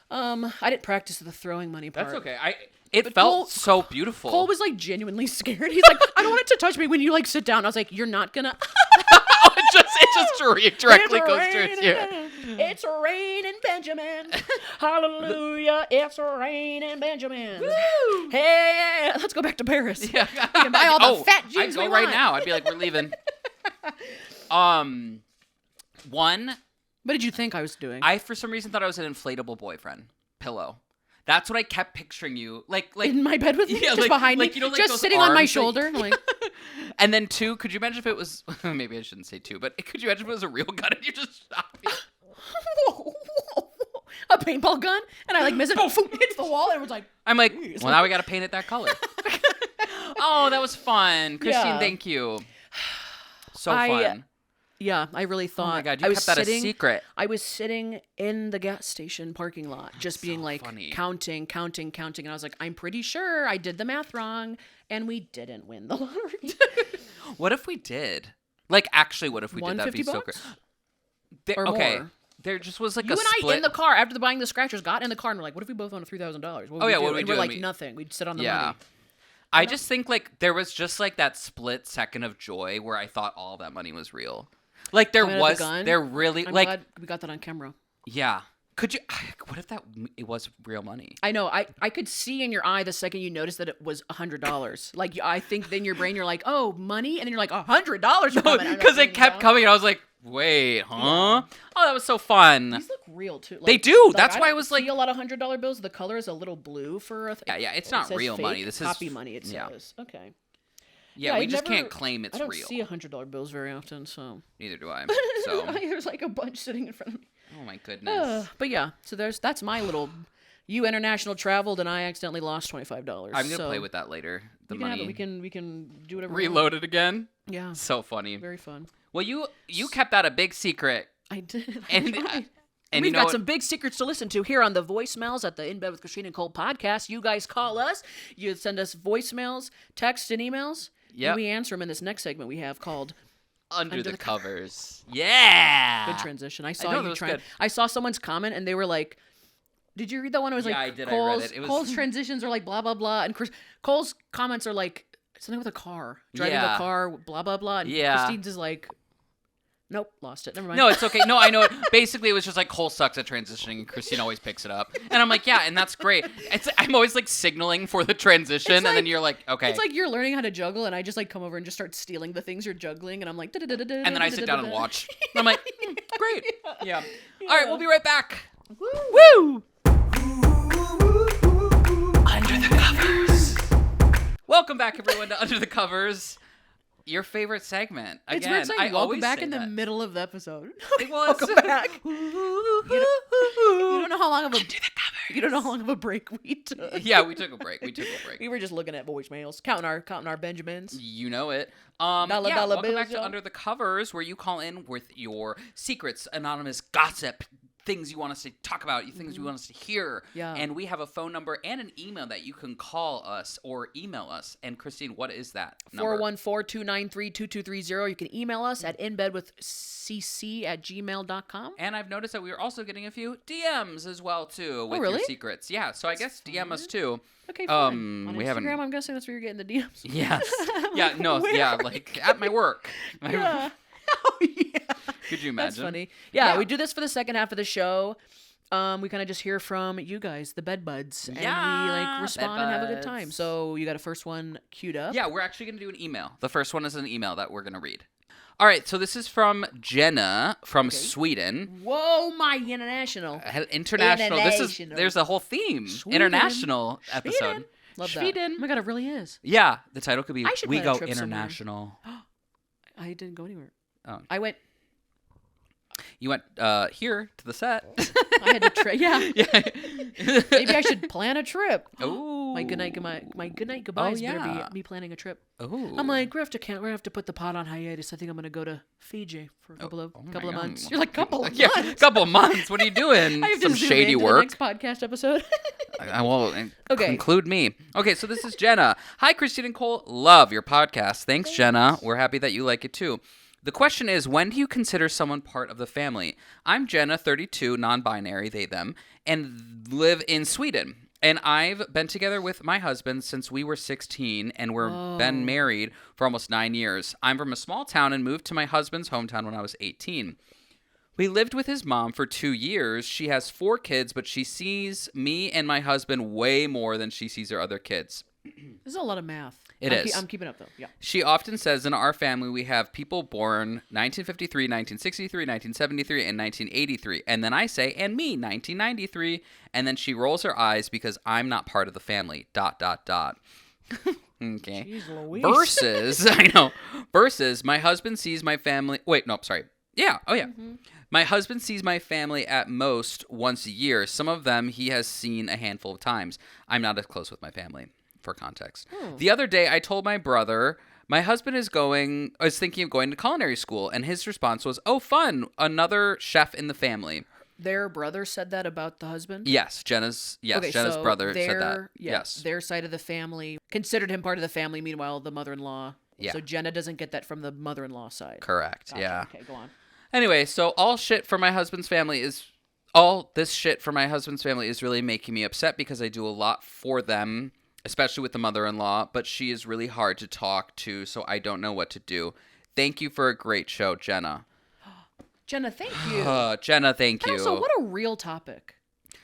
Speaker 1: I didn't practice the throwing money part.
Speaker 2: That's okay. It
Speaker 1: But
Speaker 2: felt
Speaker 1: Cole-
Speaker 2: so beautiful.
Speaker 1: Cole was like genuinely scared. He's like, I don't want it to touch me when you like sit down. I was like, you're not gonna.
Speaker 2: it just directly
Speaker 1: It's
Speaker 2: goes towards you.
Speaker 1: It's raining Benjamin. Hallelujah. It's raining Benjamin.
Speaker 2: Woo!
Speaker 1: Hey, let's go back to Paris.
Speaker 2: Yeah.
Speaker 1: We can buy all the fat jeans
Speaker 2: I'd go
Speaker 1: we
Speaker 2: right
Speaker 1: want.
Speaker 2: now. I'd be like, we're leaving. One,
Speaker 1: What did you think I was doing?
Speaker 2: I for some reason thought I was an inflatable boyfriend pillow. That's what I kept picturing you, like
Speaker 1: in my bed with me,
Speaker 2: Yeah,
Speaker 1: just
Speaker 2: like-
Speaker 1: behind
Speaker 2: like,
Speaker 1: me,
Speaker 2: you know, like
Speaker 1: just
Speaker 2: those
Speaker 1: sitting on my
Speaker 2: arms that you-
Speaker 1: shoulder. I'm like,
Speaker 2: And then two, could you imagine if it was? Maybe I shouldn't say two, but could you imagine if it was a real gun and you just shot me?
Speaker 1: a paintball gun, and I like miss it. Hits the wall, and it was like,
Speaker 2: I'm like,
Speaker 1: Jeez.
Speaker 2: well, now we got to paint it that color. Oh, that was fun, Christine.
Speaker 1: Yeah.
Speaker 2: Thank you. So
Speaker 1: I-
Speaker 2: fun.
Speaker 1: yeah, I really thought.
Speaker 2: Oh my god,
Speaker 1: I
Speaker 2: you
Speaker 1: was
Speaker 2: kept that
Speaker 1: sitting,
Speaker 2: a secret.
Speaker 1: I was sitting in the gas station parking lot, just being
Speaker 2: so
Speaker 1: like
Speaker 2: funny.
Speaker 1: counting, and I was like, I'm pretty sure I did the math wrong, and we didn't win the lottery.
Speaker 2: What if we did? Like, actually, what if we did? That'd be so great.
Speaker 1: $150 or
Speaker 2: okay,
Speaker 1: more?
Speaker 2: there just was like
Speaker 1: You
Speaker 2: a
Speaker 1: and
Speaker 2: split.
Speaker 1: I in the car after buying the scratchers got in the car and we're like, what if we both won $3,000?
Speaker 2: Oh, yeah, what would we
Speaker 1: and
Speaker 2: do?
Speaker 1: we're
Speaker 2: And
Speaker 1: like,
Speaker 2: we-
Speaker 1: nothing. We'd sit on the
Speaker 2: Yeah.
Speaker 1: money.
Speaker 2: I just think like there was just like that split second of joy where I thought all that money was real. Like there
Speaker 1: Coming out of
Speaker 2: was,
Speaker 1: the gun?
Speaker 2: there really
Speaker 1: I'm
Speaker 2: like,
Speaker 1: glad we got that on camera.
Speaker 2: yeah. Could you? What if it was real money?
Speaker 1: I know. I could see in your eye the second you noticed that it was $100. Like I think then your brain, you're like, oh, money, and then you're like, $100 for coming.
Speaker 2: Because it kept coming, and I was like, wait, huh? Oh, that was so fun.
Speaker 1: These look real too.
Speaker 2: They
Speaker 1: Like-
Speaker 2: do.
Speaker 1: like,
Speaker 2: That's why I
Speaker 1: don't
Speaker 2: was like,
Speaker 1: see a lot of $100 bills. The color is a little blue for a.
Speaker 2: yeah, it's
Speaker 1: it
Speaker 2: not
Speaker 1: says
Speaker 2: real
Speaker 1: fake
Speaker 2: money. This is
Speaker 1: copy money. It
Speaker 2: yeah.
Speaker 1: says okay.
Speaker 2: Yeah,
Speaker 1: I
Speaker 2: we just
Speaker 1: never-
Speaker 2: can't claim it's
Speaker 1: I don't
Speaker 2: real.
Speaker 1: see $100 bills very often, so
Speaker 2: Neither do I. So
Speaker 1: there's like a bunch sitting in front of me.
Speaker 2: Oh my goodness.
Speaker 1: But yeah, so that's my little. You international traveled, and I accidentally lost $25.
Speaker 2: I'm gonna play with that later. The
Speaker 1: you can have
Speaker 2: money.
Speaker 1: it. We can do whatever. we
Speaker 2: Reload
Speaker 1: want.
Speaker 2: it again.
Speaker 1: Yeah,
Speaker 2: So funny.
Speaker 1: very fun.
Speaker 2: Well, you kept that a big secret,
Speaker 1: I did.
Speaker 2: and
Speaker 1: And
Speaker 2: you
Speaker 1: we've
Speaker 2: know
Speaker 1: got
Speaker 2: what?
Speaker 1: some big secrets to listen to here on the voicemails at the In Bed with Christine and Cole podcast. You guys call us. You send us voicemails, texts, and emails.
Speaker 2: Yep.
Speaker 1: And we answer them in this next segment we have called
Speaker 2: Under the covers. Yeah.
Speaker 1: Good Transition. I saw
Speaker 2: know, that
Speaker 1: you
Speaker 2: was
Speaker 1: trying.
Speaker 2: good.
Speaker 1: I saw someone's comment and they were like, "Did you read that one?" It was
Speaker 2: Yeah,
Speaker 1: like,
Speaker 2: I did. I read
Speaker 1: Cole's,
Speaker 2: it. It was-
Speaker 1: Cole's transitions are like blah blah blah, and Cole's comments are like something with a car, driving
Speaker 2: Yeah.
Speaker 1: a car, blah blah blah. And
Speaker 2: Yeah.
Speaker 1: Christine's is like, "Nope, lost it. Never mind."
Speaker 2: No, it's okay. No, I know it. Basically, it was just like Cole sucks at transitioning, and Christine always picks it up. And I'm like, yeah, and that's great. I'm always like signaling for the transition, and then
Speaker 1: like-
Speaker 2: you're like, okay.
Speaker 1: It's like you're learning how to juggle, and I just like come over and just start stealing the things you're juggling, and I'm like,
Speaker 2: and then I sit down and watch. And I'm like, great. Yeah.
Speaker 1: Yeah.
Speaker 2: All right, we'll be right back.
Speaker 1: Woo!
Speaker 2: Under the covers. Welcome back, everyone, to Under the Covers. Your favorite segment. Again,
Speaker 1: It's weird saying
Speaker 2: I
Speaker 1: welcome
Speaker 2: always
Speaker 1: back
Speaker 2: say
Speaker 1: in the
Speaker 2: that.
Speaker 1: middle of the episode.
Speaker 2: Well, it's-
Speaker 1: Welcome back. You don't know how long of a you don't know how long of a break we took.
Speaker 2: Yeah, we took a break.
Speaker 1: We were just looking at voicemails, counting our Benjamins.
Speaker 2: You know it.
Speaker 1: Dollar
Speaker 2: Welcome
Speaker 1: bills,
Speaker 2: back to
Speaker 1: y'all.
Speaker 2: Under the Covers, where you call in with your secrets, anonymous gossip, things you want us to talk about, things you want us to hear.
Speaker 1: Yeah.
Speaker 2: And we have a phone number and an email that you can call us or email us. And Christine, what is that number?
Speaker 1: 414-293-2230. You can email us at inbedwithcc@gmail.com.
Speaker 2: And I've noticed that we are also getting a few DMs as well too with
Speaker 1: really?
Speaker 2: your secrets. Yeah, so I guess DM us too.
Speaker 1: Okay, fine. On
Speaker 2: we
Speaker 1: Instagram,
Speaker 2: haven't-
Speaker 1: I'm guessing that's where you're getting the DMs.
Speaker 2: Yes. Yeah. No.
Speaker 1: Where?
Speaker 2: Yeah. Like at my work.
Speaker 1: Yeah. Oh, yeah.
Speaker 2: Could you imagine?
Speaker 1: That's funny. Yeah,
Speaker 2: Yeah.
Speaker 1: we do this for the second half of the show. We kind of just hear from you guys, the bed buds, and we
Speaker 2: Yeah,
Speaker 1: like respond
Speaker 2: bed
Speaker 1: and have a good time.
Speaker 2: buds.
Speaker 1: So you got a first one queued up.
Speaker 2: Yeah, we're actually going to do an email. The first one is an email that we're going to read. All right, so this is from Jenna from Sweden.
Speaker 1: Whoa, my international.
Speaker 2: International.
Speaker 1: International.
Speaker 2: There's a whole theme.
Speaker 1: Sweden.
Speaker 2: International episode.
Speaker 1: Sweden. Love
Speaker 2: Sweden.
Speaker 1: that. Oh my god, it really is.
Speaker 2: Yeah, the title could be
Speaker 1: I should
Speaker 2: We
Speaker 1: plan a
Speaker 2: Go
Speaker 1: trip somewhere.
Speaker 2: International.
Speaker 1: I didn't go anywhere.
Speaker 2: Oh.
Speaker 1: I went.
Speaker 2: You went here to the set.
Speaker 1: I had to trip. Yeah.
Speaker 2: Yeah.
Speaker 1: Maybe I should plan a trip.
Speaker 2: Oh.
Speaker 1: My good night goodbyes better
Speaker 2: yeah.
Speaker 1: be me planning a trip.
Speaker 2: Oh.
Speaker 1: I'm like, we have to put the pot on hiatus. I think I'm gonna go to Fiji for a couple of
Speaker 2: my
Speaker 1: couple of
Speaker 2: God.
Speaker 1: months. You're like couple of
Speaker 2: Yeah,
Speaker 1: months.
Speaker 2: couple months. What are you doing?
Speaker 1: I have to
Speaker 2: Some
Speaker 1: zoom
Speaker 2: shady
Speaker 1: into
Speaker 2: work.
Speaker 1: The next podcast episode.
Speaker 2: I will
Speaker 1: Okay.
Speaker 2: conclude me. Okay, so this is Jenna. Hi, Christine and Cole. Love your podcast. Thanks, Jenna. We're happy that you like it too. The question is, when do you consider someone part of the family? I'm Jenna, 32, non-binary, they, them, and live in Sweden. And I've been together with my husband since we were 16, and we've been married for almost 9 years. I'm from a small town and moved to my husband's hometown when I was 18. We lived with his mom for 2 years. She has 4 kids, but she sees me and my husband way more than she sees her other kids.
Speaker 1: This is a lot of math.
Speaker 2: It is.
Speaker 1: I'm keeping up though. Yeah.
Speaker 2: She often says in our family we have people born 1953, 1963, 1973, and 1983. And then I say, and me, 1993. And then she rolls her eyes because I'm not part of the family. ... Okay.
Speaker 1: Jeez Louise.
Speaker 2: Versus, I know. Versus, my husband sees my family. Wait, no, sorry. Yeah. Oh, yeah. My husband sees my family at most once a year. Some of them he has seen a handful of times. I'm not as close with my family, for context. The other day, I told my brother my husband is thinking of going to culinary school, and his response was, "Oh, fun! Another chef in the family."
Speaker 1: Their brother said that about the husband?
Speaker 2: Yes, Jenna's
Speaker 1: so
Speaker 2: brother said that.
Speaker 1: their- yeah,
Speaker 2: Yes.
Speaker 1: Their side of the family considered him part of the family. Meanwhile, the mother-in-law.
Speaker 2: Yeah.
Speaker 1: So Jenna doesn't get that from the mother-in-law side.
Speaker 2: Correct.
Speaker 1: Gotcha.
Speaker 2: Yeah.
Speaker 1: Okay, go on.
Speaker 2: Anyway, so all this shit for my husband's family is really making me upset because I do a lot for them, especially with the mother-in-law, but she is really hard to talk to, so I don't know what to do. Thank you for a great show, Jenna.
Speaker 1: Jenna, thank you.
Speaker 2: Jenna, thank
Speaker 1: And
Speaker 2: you.
Speaker 1: also, what a real topic.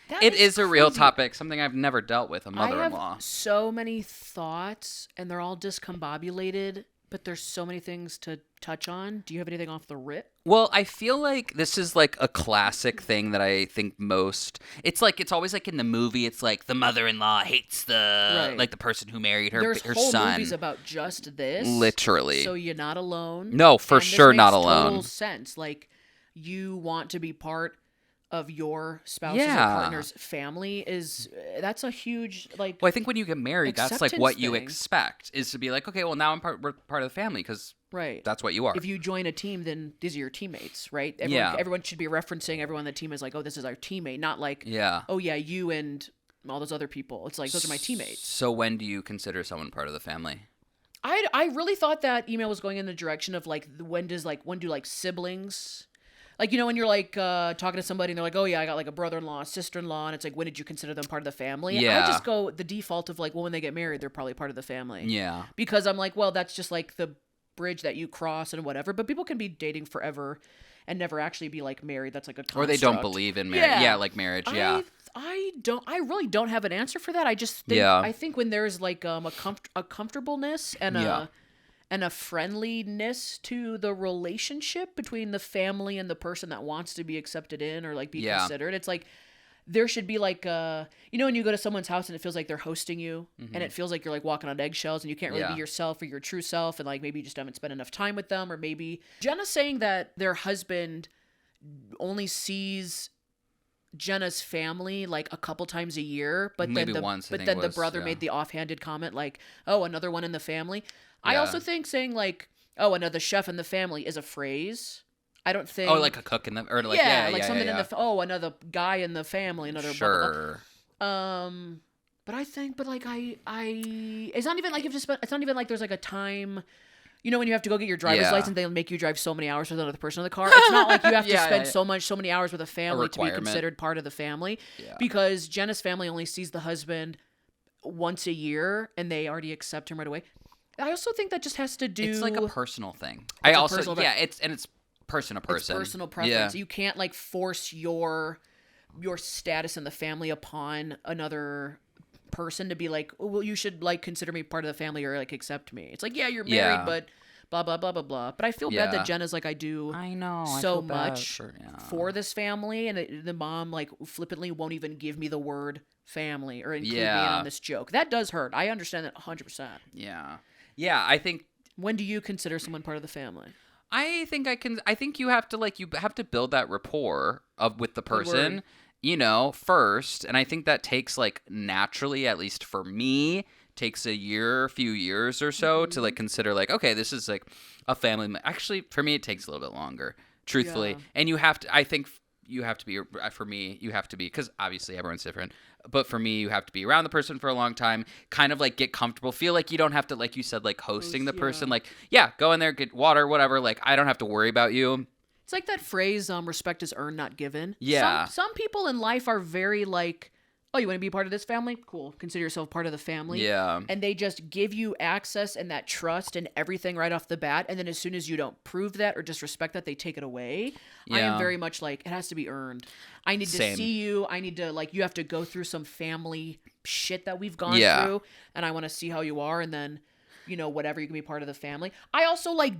Speaker 1: That
Speaker 2: It is a real
Speaker 1: crazy.
Speaker 2: topic, something I've never dealt with, a
Speaker 1: I
Speaker 2: mother-in-law.
Speaker 1: have so many thoughts, and they're all discombobulated, but there's so many things to touch on. Do you have anything off the rip?
Speaker 2: Well, I feel like this is like a classic thing that I think most. It's always like in the movie. It's like the mother-in-law hates the
Speaker 1: Right.
Speaker 2: like the person who married her
Speaker 1: There's whole
Speaker 2: son.
Speaker 1: movies about just this.
Speaker 2: Literally.
Speaker 1: So you're not alone.
Speaker 2: No, for
Speaker 1: And this
Speaker 2: sure not
Speaker 1: makes
Speaker 2: alone.
Speaker 1: Total sense. Like you want to be part of your spouse's or
Speaker 2: Yeah.
Speaker 1: partner's family is that's a huge like
Speaker 2: Well, I think when you get married, that's like
Speaker 1: acceptance
Speaker 2: what you
Speaker 1: thing.
Speaker 2: expect is to be like, okay, well now we're part of the family because
Speaker 1: right.
Speaker 2: that's what you are.
Speaker 1: If you join a team, then these are your teammates, right?
Speaker 2: Yeah.
Speaker 1: Everyone should be referencing everyone on the team as like, oh, this is our teammate, not like,
Speaker 2: Yeah.
Speaker 1: oh yeah, you and all those other people. It's like those are my teammates.
Speaker 2: So when do you consider someone part of the family?
Speaker 1: I really thought that email was going in the direction of like when do like siblings, like when you're like talking to somebody and they're like, oh yeah, I got like a brother-in-law, sister-in-law, and it's like, when did you consider them part of the family?
Speaker 2: Yeah.
Speaker 1: I just go the default of like, well, when they get married, they're probably part of the family.
Speaker 2: Yeah.
Speaker 1: Because I'm like, well, that's just like the bridge that you cross and whatever. But people can be dating forever and never actually be like married. That's like a construct.
Speaker 2: Or they don't believe in marriage. Yeah, like marriage. Yeah.
Speaker 1: I really don't have an answer for that. I just think I think when there's like a comfortableness and a friendliness to the relationship between the family and the person that wants to be accepted in or like be considered, it's like there should be like when you go to someone's house and it feels like they're hosting you and it feels like you're like walking on eggshells and you can't really be yourself or your true self, and like maybe you just haven't spent enough time with them, or maybe Jenna's saying that their husband only sees Jenna's family like a couple times a year, but
Speaker 2: Maybe
Speaker 1: then
Speaker 2: once, I think
Speaker 1: the
Speaker 2: was,
Speaker 1: brother
Speaker 2: yeah.
Speaker 1: made the offhanded comment like, oh, another one in the family. I
Speaker 2: Yeah.
Speaker 1: also think saying like, oh, another chef in the family is a phrase. I don't think.
Speaker 2: Oh, like a cook in the or like
Speaker 1: something in the another guy in the family, another blah, blah,
Speaker 2: sure.
Speaker 1: blah. But I think, but like I it's not even like it's not even like there's like a time. When you have to go get your driver's license, they'll make you drive so many hours with another person in the car. It's not like you have to spend so many hours with a family to be considered part of the family.
Speaker 2: Yeah.
Speaker 1: Because Jenna's family only sees the husband once a year, and they already accept him right away. I also think that just has to do.
Speaker 2: It's like a personal thing.
Speaker 1: It's
Speaker 2: Person to person.
Speaker 1: It's personal preference. You can't like force your status in the family upon another person to be like, oh, well, you should like consider me part of the family or like accept me. It's like, yeah, you're married, but blah blah blah blah blah. But I feel bad that Jenna's like, I know so much for this family, and the mom like flippantly won't even give me the word family or include me in on this joke. That does hurt. I understand that 100%.
Speaker 2: Yeah, I think.
Speaker 1: When do you consider someone part of the family?
Speaker 2: I think you have to build that rapport with the person, first. And I think that takes like naturally, at least for me, takes few years or so to like consider like, okay, this is like a family. Actually, for me, it takes a little bit longer, truthfully. Yeah. And I think you have to be, for me, because obviously everyone's different. But for me, you have to be around the person for a long time, kind of like get comfortable, feel like you don't have to, like you said, like hosting the person, like, go in there, get water, whatever. Like, I don't have to worry about you.
Speaker 1: It's like that phrase, respect is earned, not given.
Speaker 2: Yeah.
Speaker 1: Some people in life are very like, oh, you want to be part of this family? Cool. Consider yourself part of the family.
Speaker 2: Yeah.
Speaker 1: And they just give you access and that trust and everything right off the bat. And then as soon as you don't prove that or disrespect that, they take it away. Yeah. I am very much like, it has to be earned. I need to see you. I need to, like, you have to go through some family shit that we've gone through. And I want to see how you are. And then, whatever, you can be part of the family. I also, like,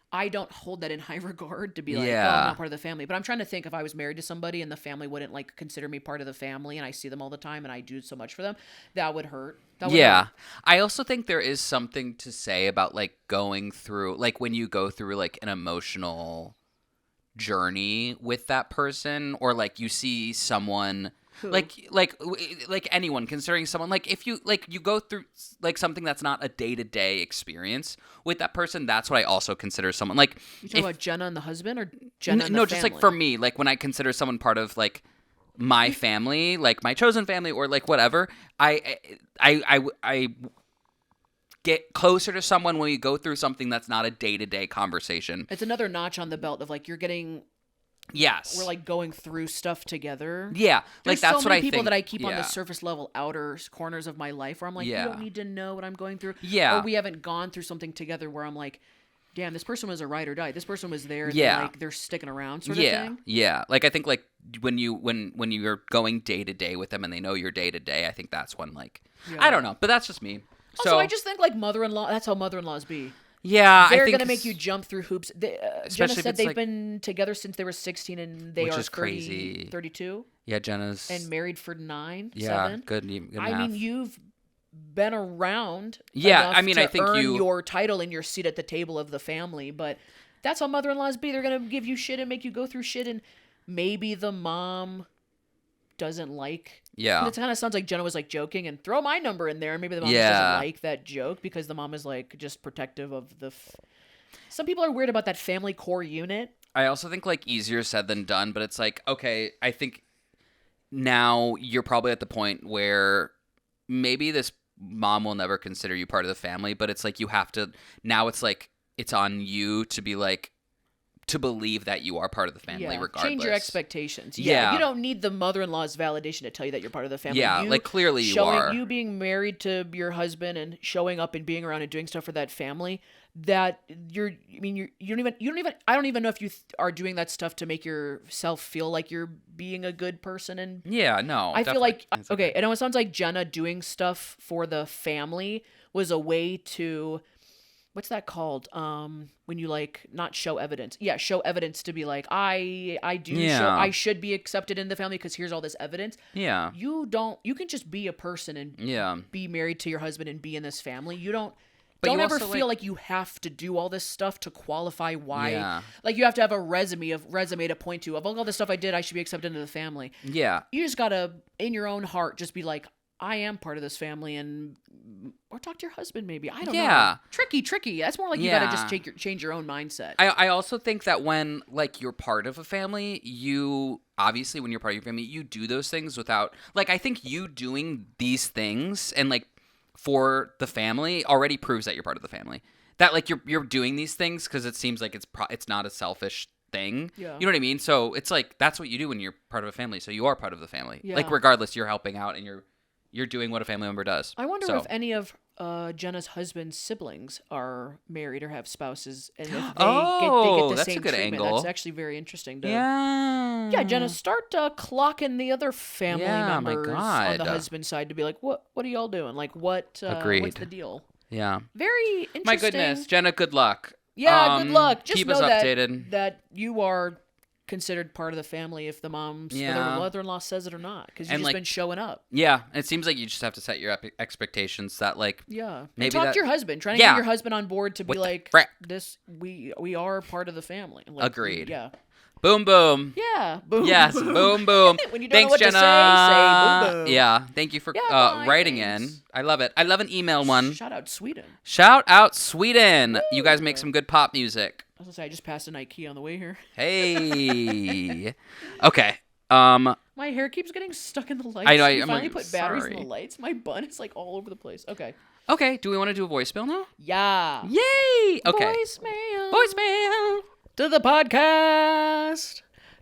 Speaker 1: I don't hold that in high regard to be like, oh, I'm not part of the family. But I'm trying to think, if I was married to somebody and the family wouldn't like consider me part of the family and I see them all the time and I do so much for them, that would hurt. Hurt.
Speaker 2: I also think there is something to say about like going through, like when you go through like an emotional journey with that person, or like you see someone like anyone, considering someone, like if you go through like something that's not a day-to-day experience with that person, that's what I also consider someone. Like,
Speaker 1: you talking about Jenna and the husband, or Jenna and the
Speaker 2: no,
Speaker 1: family?
Speaker 2: just like for me, like when I consider someone part of like my family, like my chosen family, or like whatever, I get closer to someone when you go through something that's not a day-to-day conversation.
Speaker 1: It's another notch on the belt of like, you're getting.
Speaker 2: Yes.
Speaker 1: We're like going through stuff together.
Speaker 2: Yeah.
Speaker 1: There's
Speaker 2: like that's
Speaker 1: so
Speaker 2: what
Speaker 1: many
Speaker 2: I think.
Speaker 1: people that I keep on the surface level outer corners of my life where I'm like, you don't need to know what I'm going through.
Speaker 2: Yeah.
Speaker 1: Or we haven't gone through something together where I'm like, damn, this person was a ride or die. This person was there and they're sticking around sort of thing.
Speaker 2: Yeah. Like I think like when you're going day to day with them and they know you're day to day, I think that's when like I don't know, but that's just me.
Speaker 1: Also,
Speaker 2: so
Speaker 1: I just think like mother-in-law, that's how mother-in-laws be.
Speaker 2: Yeah,
Speaker 1: they're
Speaker 2: I think
Speaker 1: going to make you jump through hoops. Jenna said they've been together since they were 16 and they are 32.
Speaker 2: Yeah, Jenna's.
Speaker 1: And married for 7.
Speaker 2: Good
Speaker 1: I
Speaker 2: math.
Speaker 1: mean, you've been around.
Speaker 2: Yeah, I mean,
Speaker 1: to
Speaker 2: I think
Speaker 1: earn your title and your seat at the table of the family, but that's how mother-in-laws be. They're going to give you shit and make you go through shit, and maybe the mom doesn't like.
Speaker 2: Yeah.
Speaker 1: It kind of sounds like Jenna was like joking and throw my number in there. And maybe the mom just
Speaker 2: Yeah.
Speaker 1: doesn't like that joke because the mom is like just protective of the. Some people are weird about that family core unit.
Speaker 2: I also think like easier said than done, but it's like, okay, I think now you're probably at the point where maybe this mom will never consider you part of the family, but it's like you have to, now it's like it's on you to be like, to believe that you are part of the family regardless.
Speaker 1: Change your expectations.
Speaker 2: Yeah.
Speaker 1: You don't need the mother-in-law's validation to tell you that you're part of the family.
Speaker 2: Yeah,
Speaker 1: You
Speaker 2: like clearly you
Speaker 1: showing,
Speaker 2: are.
Speaker 1: You being married to your husband and showing up and being around and doing stuff for that family, that you don't even, I don't even know if you are doing that stuff to make yourself feel like you're being a good person. And
Speaker 2: Yeah, no.
Speaker 1: I feel like,
Speaker 2: It's
Speaker 1: okay, and it sounds like Jenna doing stuff for the family was a way to, what's that called? When you like not show evidence. Yeah, show evidence to be like, I do show,
Speaker 2: Yeah.
Speaker 1: I should be accepted in the family because here's all this evidence.
Speaker 2: Yeah.
Speaker 1: You can just be a person and
Speaker 2: Yeah.
Speaker 1: be married to your husband and be in this family. You don't
Speaker 2: But you
Speaker 1: ever
Speaker 2: also,
Speaker 1: feel like you have to do all this stuff to qualify why.
Speaker 2: Yeah.
Speaker 1: Like you have to have a resume to point to of all the stuff I did, I should be accepted into the family.
Speaker 2: Yeah.
Speaker 1: You just gotta, in your own heart, just be like, I am part of this family, and or talk to your husband maybe. I don't know.
Speaker 2: Yeah.
Speaker 1: Tricky. That's more like you gotta
Speaker 2: Yeah.
Speaker 1: just change your own mindset.
Speaker 2: I also think that when like you're part of a family, you obviously when you're part of your family, you do those things without like I think you doing these things and like for the family already proves that you're part of the family. That like you're doing these things because it seems like it's not a selfish thing.
Speaker 1: Yeah.
Speaker 2: You know what I mean? So it's like that's what you do when you're part of a family. So you are part of the family.
Speaker 1: Yeah.
Speaker 2: Like regardless, you're helping out and you're doing what a family member does.
Speaker 1: I wonder
Speaker 2: So-
Speaker 1: if any of Jenna's husband's siblings are married or have spouses, and if they,
Speaker 2: Oh,
Speaker 1: get the
Speaker 2: that's
Speaker 1: same
Speaker 2: a good
Speaker 1: treatment.
Speaker 2: angle.
Speaker 1: That's actually very interesting.
Speaker 2: Yeah.
Speaker 1: Yeah, Jenna, start clocking the other family
Speaker 2: Yeah, my
Speaker 1: members on the
Speaker 2: God.
Speaker 1: husband side to be like, what are y'all doing? Like, what's
Speaker 2: Agreed.
Speaker 1: the deal?
Speaker 2: Yeah.
Speaker 1: Very interesting.
Speaker 2: My goodness, Jenna, good luck.
Speaker 1: Yeah, good luck. Just
Speaker 2: keep
Speaker 1: know
Speaker 2: us
Speaker 1: that,
Speaker 2: updated.
Speaker 1: that you are considered part of the family if the mom's
Speaker 2: Yeah.
Speaker 1: whether her mother-in-law says it or not, because you've
Speaker 2: And,
Speaker 1: just
Speaker 2: like-
Speaker 1: been showing up.
Speaker 2: Yeah, it seems like you just have to set your expectations that like
Speaker 1: Yeah,
Speaker 2: Maybe
Speaker 1: and talk
Speaker 2: that-
Speaker 1: to your husband. Try to
Speaker 2: Yeah.
Speaker 1: get your husband on board to
Speaker 2: What
Speaker 1: be
Speaker 2: the
Speaker 1: like,
Speaker 2: frick?
Speaker 1: this. We are part of the family. Like,
Speaker 2: Agreed.
Speaker 1: Yeah.
Speaker 2: boom boom.
Speaker 1: Yeah. Boom.
Speaker 2: Yes, boom boom.
Speaker 1: When you don't
Speaker 2: Thanks,
Speaker 1: know what
Speaker 2: Jenna.
Speaker 1: to say boom boom.
Speaker 2: Yeah, thank you for
Speaker 1: Yeah, bye,
Speaker 2: writing
Speaker 1: thanks.
Speaker 2: in. I love it. I love an email one.
Speaker 1: Shout out Sweden.
Speaker 2: Shout out Sweden. You guys make some good pop music.
Speaker 1: I was gonna say I just passed an IKEA on the way here.
Speaker 2: Hey. Okay. My
Speaker 1: My hair keeps getting stuck in the lights.
Speaker 2: I know,
Speaker 1: You
Speaker 2: I'm
Speaker 1: finally
Speaker 2: like,
Speaker 1: put batteries in
Speaker 2: sorry.
Speaker 1: the lights. My bun is like all over the place. Okay.
Speaker 2: Okay, do we want to do a voicemail now?
Speaker 1: Yeah.
Speaker 2: Yay! Okay.
Speaker 1: Voicemail.
Speaker 2: Voicemail.
Speaker 1: To the podcast.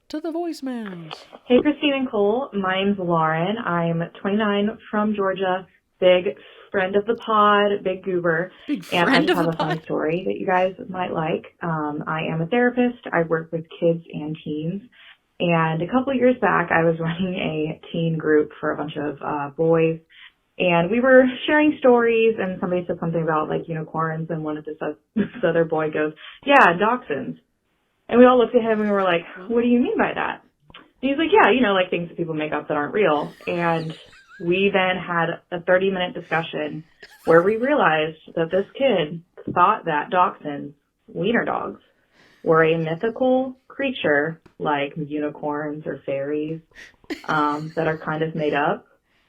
Speaker 1: To the voicemails.
Speaker 3: Hey, Christine and Cole. My name's Lauren. I'm 29 from Georgia. Big friend of the pod, big goober.
Speaker 1: Big
Speaker 3: And I
Speaker 1: friend
Speaker 3: just
Speaker 1: of
Speaker 3: have
Speaker 1: the
Speaker 3: a funny
Speaker 1: pod.
Speaker 3: story that you guys might like. I am a therapist. I work with kids and teens. And a couple years back, I was running a teen group for a bunch of boys. And we were sharing stories, and somebody said something about, like, unicorns, and one of this other boy goes, yeah, dachshunds. And we all looked at him, and we were like, what do you mean by that? And he's like, yeah, like things that people make up that aren't real. And we then had a 30-minute discussion where we realized that this kid thought that dachshunds, wiener dogs, were a mythical creature like unicorns or fairies that are kind of made up.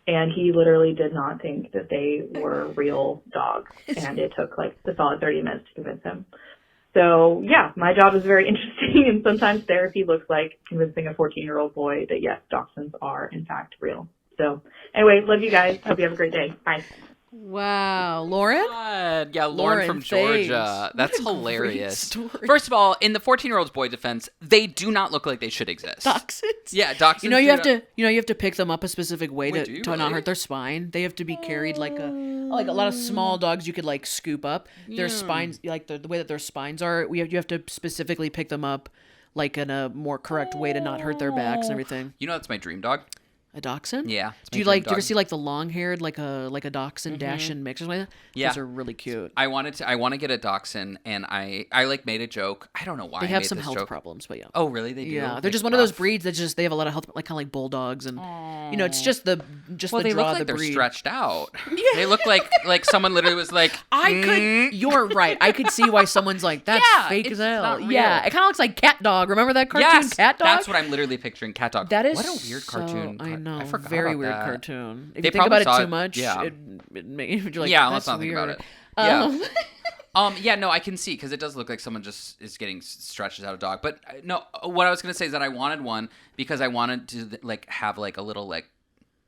Speaker 3: And he literally did not think that they were real dogs. And it took like the solid 30 minutes to convince him. So, yeah, my job is very interesting, and sometimes therapy looks like convincing a 14-year-old boy that, yes, dachshunds are, in fact, real. So, anyway, love you guys. Hope you have a great day. Bye.
Speaker 1: Wow. Lauren?
Speaker 2: God. Yeah, Lauren
Speaker 1: Lauren,
Speaker 2: from
Speaker 1: thanks.
Speaker 2: Georgia.
Speaker 1: What
Speaker 2: That's
Speaker 1: a great
Speaker 2: hilarious.
Speaker 1: story.
Speaker 2: First of all, in the 14-year-old's boy defense, they do not look like they should exist.
Speaker 1: Dachshunds?
Speaker 2: Yeah, dachshunds.
Speaker 1: You
Speaker 2: do not-
Speaker 1: you have to pick them up a specific way
Speaker 2: Wait, do you
Speaker 1: to not
Speaker 2: really?
Speaker 1: hurt their spine. They have to be carried like a lot of small dogs you could like scoop up. Their
Speaker 2: Yeah.
Speaker 1: spines, like the way that their spines are, you have to specifically pick them up like in a more correct way to not hurt their backs and everything.
Speaker 2: You know that's my dream dog?
Speaker 1: A dachshund?
Speaker 2: Yeah. it's
Speaker 1: Do
Speaker 2: my
Speaker 1: you
Speaker 2: dream
Speaker 1: like? Do you ever
Speaker 2: dog.
Speaker 1: see like the long-haired, like a dachshund dachshund mix or something like that?
Speaker 2: Yeah.
Speaker 1: Those are really cute.
Speaker 2: I want to get a dachshund, and I like made a joke. I don't know why
Speaker 1: They
Speaker 2: I
Speaker 1: have
Speaker 2: made
Speaker 1: some
Speaker 2: this
Speaker 1: health
Speaker 2: joke.
Speaker 1: problems, but yeah.
Speaker 2: Oh, really? They do.
Speaker 1: Yeah, they're
Speaker 2: Like,
Speaker 1: just one of those
Speaker 2: rough?
Speaker 1: breeds that just they have a lot of health, like kind of like bulldogs, and you know, it's just
Speaker 2: Well,
Speaker 1: the
Speaker 2: they
Speaker 1: draw
Speaker 2: look
Speaker 1: of
Speaker 2: like
Speaker 1: the
Speaker 2: they're
Speaker 1: breed.
Speaker 2: stretched out. They look like someone literally was like,
Speaker 1: I could. You're right. I could see why someone's like that's
Speaker 2: Yeah,
Speaker 1: fake
Speaker 2: it's
Speaker 1: as hell.
Speaker 2: not real.
Speaker 1: Yeah, it kind of looks like Cat Dog. Remember that cartoon,
Speaker 2: yes,
Speaker 1: Cat Dog?
Speaker 2: that's what I'm literally picturing. Cat dog.
Speaker 1: That is
Speaker 2: what a weird
Speaker 1: so-
Speaker 2: cartoon.
Speaker 1: I know,
Speaker 2: I forgot
Speaker 1: very
Speaker 2: about
Speaker 1: weird
Speaker 2: that.
Speaker 1: cartoon. If
Speaker 2: They
Speaker 1: you think
Speaker 2: probably
Speaker 1: about
Speaker 2: saw
Speaker 1: it
Speaker 2: it-
Speaker 1: too much,
Speaker 2: yeah.
Speaker 1: it makes you're like,
Speaker 2: Yeah,
Speaker 1: that's
Speaker 2: let's not think about
Speaker 1: weird.
Speaker 2: it. Yeah.
Speaker 1: Um,
Speaker 2: Yeah, no, I can see because it does look like someone just is getting stretches out a dog. But no, what I was gonna say is that I wanted one because I wanted to like have like a little like,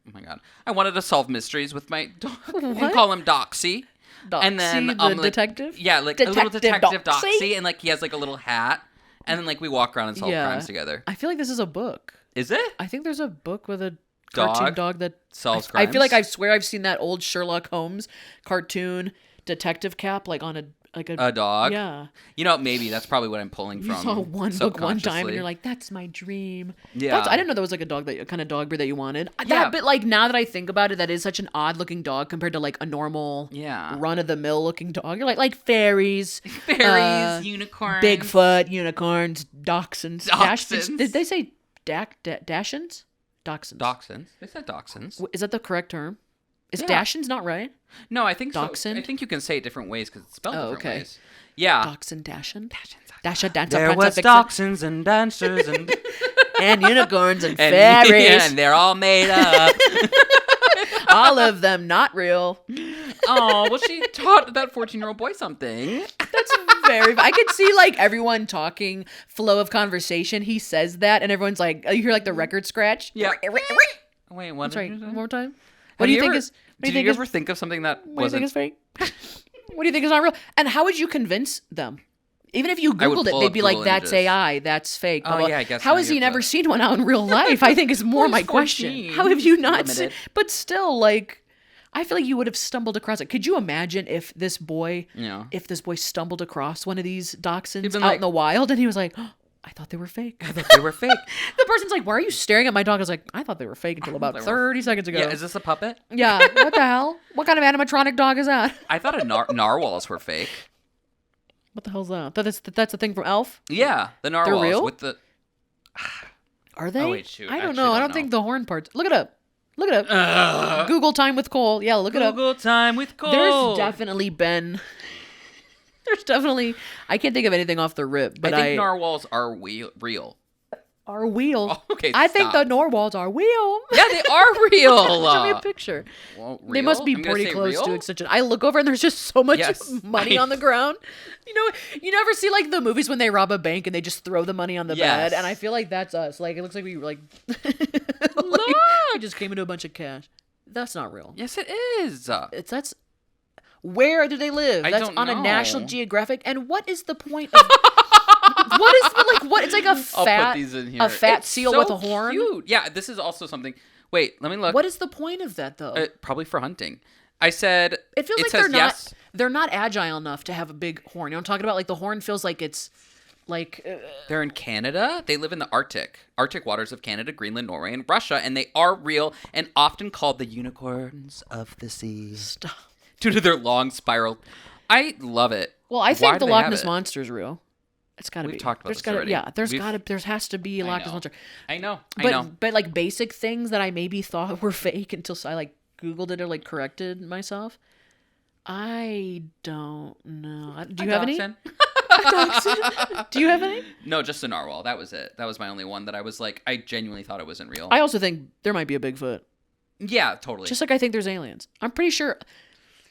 Speaker 2: oh my god, I wanted to solve mysteries with my dog. You
Speaker 1: What?
Speaker 2: call him Doxy. And then
Speaker 1: Doxy, the
Speaker 2: like,
Speaker 1: detective?
Speaker 2: Yeah, like a little
Speaker 1: Detective
Speaker 2: detective
Speaker 1: Doxy?
Speaker 2: Doxy, and like he has like a little hat, and then like we walk around and solve
Speaker 1: Yeah.
Speaker 2: crimes together.
Speaker 1: I feel like this is a book.
Speaker 2: Is it
Speaker 1: I think there's a book with a cartoon
Speaker 2: Dog
Speaker 1: dog that
Speaker 2: solves
Speaker 1: I feel like I
Speaker 2: crimes?
Speaker 1: swear I've seen that old Sherlock Holmes cartoon detective cap like on
Speaker 2: a dog?
Speaker 1: Yeah.
Speaker 2: You know, maybe that's probably what I'm pulling
Speaker 1: You
Speaker 2: from.
Speaker 1: saw one book one time and
Speaker 2: subconsciously.
Speaker 1: you're like, that's my dream.
Speaker 2: Yeah.
Speaker 1: I didn't know that was like a dog that kind of dog breed that you wanted.
Speaker 2: Yeah.
Speaker 1: But like now that I think about it, that is such an odd looking dog compared to like a normal
Speaker 2: Yeah.
Speaker 1: run of the mill looking dog. You're like fairies,
Speaker 2: Fairies, unicorns,
Speaker 1: Bigfoot, unicorns, dachshunds.
Speaker 2: Dachshunds.
Speaker 1: Did they say dachshunds? Dachshunds.
Speaker 2: Dachshunds. They said dachshunds.
Speaker 1: Is that the correct term? Is
Speaker 2: Yeah.
Speaker 1: dachshunds not right?
Speaker 2: No, I think so.
Speaker 1: Dachshund?
Speaker 2: I think you can say it different ways because it's spelled
Speaker 1: Oh,
Speaker 2: different
Speaker 1: okay.
Speaker 2: ways. Yeah.
Speaker 1: Dachshund, dachshund, dasha, dancer,
Speaker 2: There
Speaker 1: prancer,
Speaker 2: was
Speaker 1: vixen,
Speaker 2: dachshunds and dancers and
Speaker 1: and unicorns and
Speaker 2: and,
Speaker 1: fairies.
Speaker 2: and they're all made up.
Speaker 1: All of them not real.
Speaker 2: Oh, well, she taught that 14-year-old boy something.
Speaker 1: That's very. I could see like everyone talking, flow of conversation. He says that, and everyone's like, you hear like the record scratch.
Speaker 2: Yeah. Wait, what?
Speaker 1: That's right.
Speaker 2: did you say?
Speaker 1: One more time.
Speaker 2: Have
Speaker 1: What do you think
Speaker 2: ever-
Speaker 1: is? What do
Speaker 2: Did
Speaker 1: you think
Speaker 2: you
Speaker 1: is?
Speaker 2: ever think of something that
Speaker 1: What do you think
Speaker 2: wasn't?
Speaker 1: is fake? What do you think is not real? And how would you convince them? Even if you
Speaker 2: I would
Speaker 1: Googled it,
Speaker 2: pull
Speaker 1: they'd
Speaker 2: up
Speaker 1: be like,
Speaker 2: Google
Speaker 1: "That's
Speaker 2: Images.
Speaker 1: AI. That's fake."
Speaker 2: Oh,
Speaker 1: blah, blah.
Speaker 2: yeah, I guess
Speaker 1: How
Speaker 2: now
Speaker 1: has
Speaker 2: you
Speaker 1: he
Speaker 2: have
Speaker 1: never
Speaker 2: to-
Speaker 1: seen one out in real life? I think is more
Speaker 2: Well,
Speaker 1: my
Speaker 2: he's
Speaker 1: question.
Speaker 2: 14.
Speaker 1: How have you not seen?
Speaker 2: Limited.
Speaker 1: But still, like, I feel like you would have stumbled across it. Could you imagine if this boy,
Speaker 2: Yeah.
Speaker 1: if this boy stumbled across one of these dachshunds
Speaker 2: He'd
Speaker 1: out
Speaker 2: been like-
Speaker 1: in the wild, and he was like, oh, "I thought they were fake."
Speaker 2: They were fake.
Speaker 1: The person's like, "Why are you staring at my dog?" I was like, "I thought they were fake until about
Speaker 2: they were-
Speaker 1: 30 seconds ago."
Speaker 2: Yeah, is this a puppet?
Speaker 1: Yeah, what the hell? What kind of animatronic dog is that?
Speaker 2: I thought narwhals were fake.
Speaker 1: What the hell's that? That's a thing from Elf?
Speaker 2: Yeah, the narwhals
Speaker 1: real?
Speaker 2: with the.
Speaker 1: Are they?
Speaker 2: wait, shoot.
Speaker 1: I don't
Speaker 2: Actually,
Speaker 1: know. I
Speaker 2: don't
Speaker 1: don't think
Speaker 2: know.
Speaker 1: the horn parts. Look it up. Look it up. Google time with Cole. Yeah, look it up.
Speaker 2: Google time with Cole.
Speaker 1: There's definitely been. There's definitely. I can't think of anything off the rip, but
Speaker 2: I think narwhals are real.
Speaker 1: are wheel.
Speaker 2: Oh, okay,
Speaker 1: I think the
Speaker 2: stop.
Speaker 1: narwhals are wheel.
Speaker 2: Yeah, they are real.
Speaker 1: Show me a picture.
Speaker 2: Well,
Speaker 1: They must
Speaker 2: real?
Speaker 1: be
Speaker 2: I'm gonna
Speaker 1: pretty
Speaker 2: say
Speaker 1: close to
Speaker 2: real?
Speaker 1: extinction. I look over and there's just so much
Speaker 2: Yes.
Speaker 1: money on the ground. You know, you never see like the movies when they rob a bank and they just throw the money on the
Speaker 2: Yes.
Speaker 1: bed, and I feel like that's us. Like it looks like we like, we just came into a bunch of cash. That's not real.
Speaker 2: Yes, it is.
Speaker 1: That's where do they live?
Speaker 2: I
Speaker 1: That's
Speaker 2: don't
Speaker 1: on a
Speaker 2: know.
Speaker 1: National Geographic. And what is the point of what is like what? It's like a
Speaker 2: I'll
Speaker 1: fat
Speaker 2: put these in here.
Speaker 1: a fat
Speaker 2: It's
Speaker 1: seal
Speaker 2: so
Speaker 1: with a horn.
Speaker 2: Cute. Yeah, this is also something. Wait, let me look.
Speaker 1: What is the point of that though?
Speaker 2: Probably for hunting. I said.
Speaker 1: It feels like
Speaker 2: says
Speaker 1: they're not
Speaker 2: yes.
Speaker 1: they're not agile enough to have a big horn. You know what I'm talking about? Like the horn feels like it's like
Speaker 2: They're in Canada. They live in the Arctic waters of Canada, Greenland, Norway, and Russia, and they are real and often called the unicorns of the sea
Speaker 1: stuff.
Speaker 2: due to their long spiral. I love it.
Speaker 1: Well, I
Speaker 2: Why
Speaker 1: think
Speaker 2: do
Speaker 1: the
Speaker 2: they
Speaker 1: Loch
Speaker 2: have
Speaker 1: Ness
Speaker 2: it?
Speaker 1: monster is real. It's gotta
Speaker 2: We've
Speaker 1: be.
Speaker 2: talked about
Speaker 1: There's
Speaker 2: this
Speaker 1: gotta,
Speaker 2: already.
Speaker 1: yeah.
Speaker 2: We've-
Speaker 1: There has to be a
Speaker 2: I
Speaker 1: Loch Ness
Speaker 2: know.
Speaker 1: monster.
Speaker 2: I know.
Speaker 1: But like basic things that I maybe thought were fake until I like Googled it or like corrected myself. I don't know. Do you have any?
Speaker 2: Dachshund.
Speaker 1: Do you have any?
Speaker 2: No, just a narwhal. That was it. That was my only one that I was like, I genuinely thought it wasn't real.
Speaker 1: I also think there might be a Bigfoot.
Speaker 2: Yeah, totally.
Speaker 1: Just like I think there's aliens. I'm pretty sure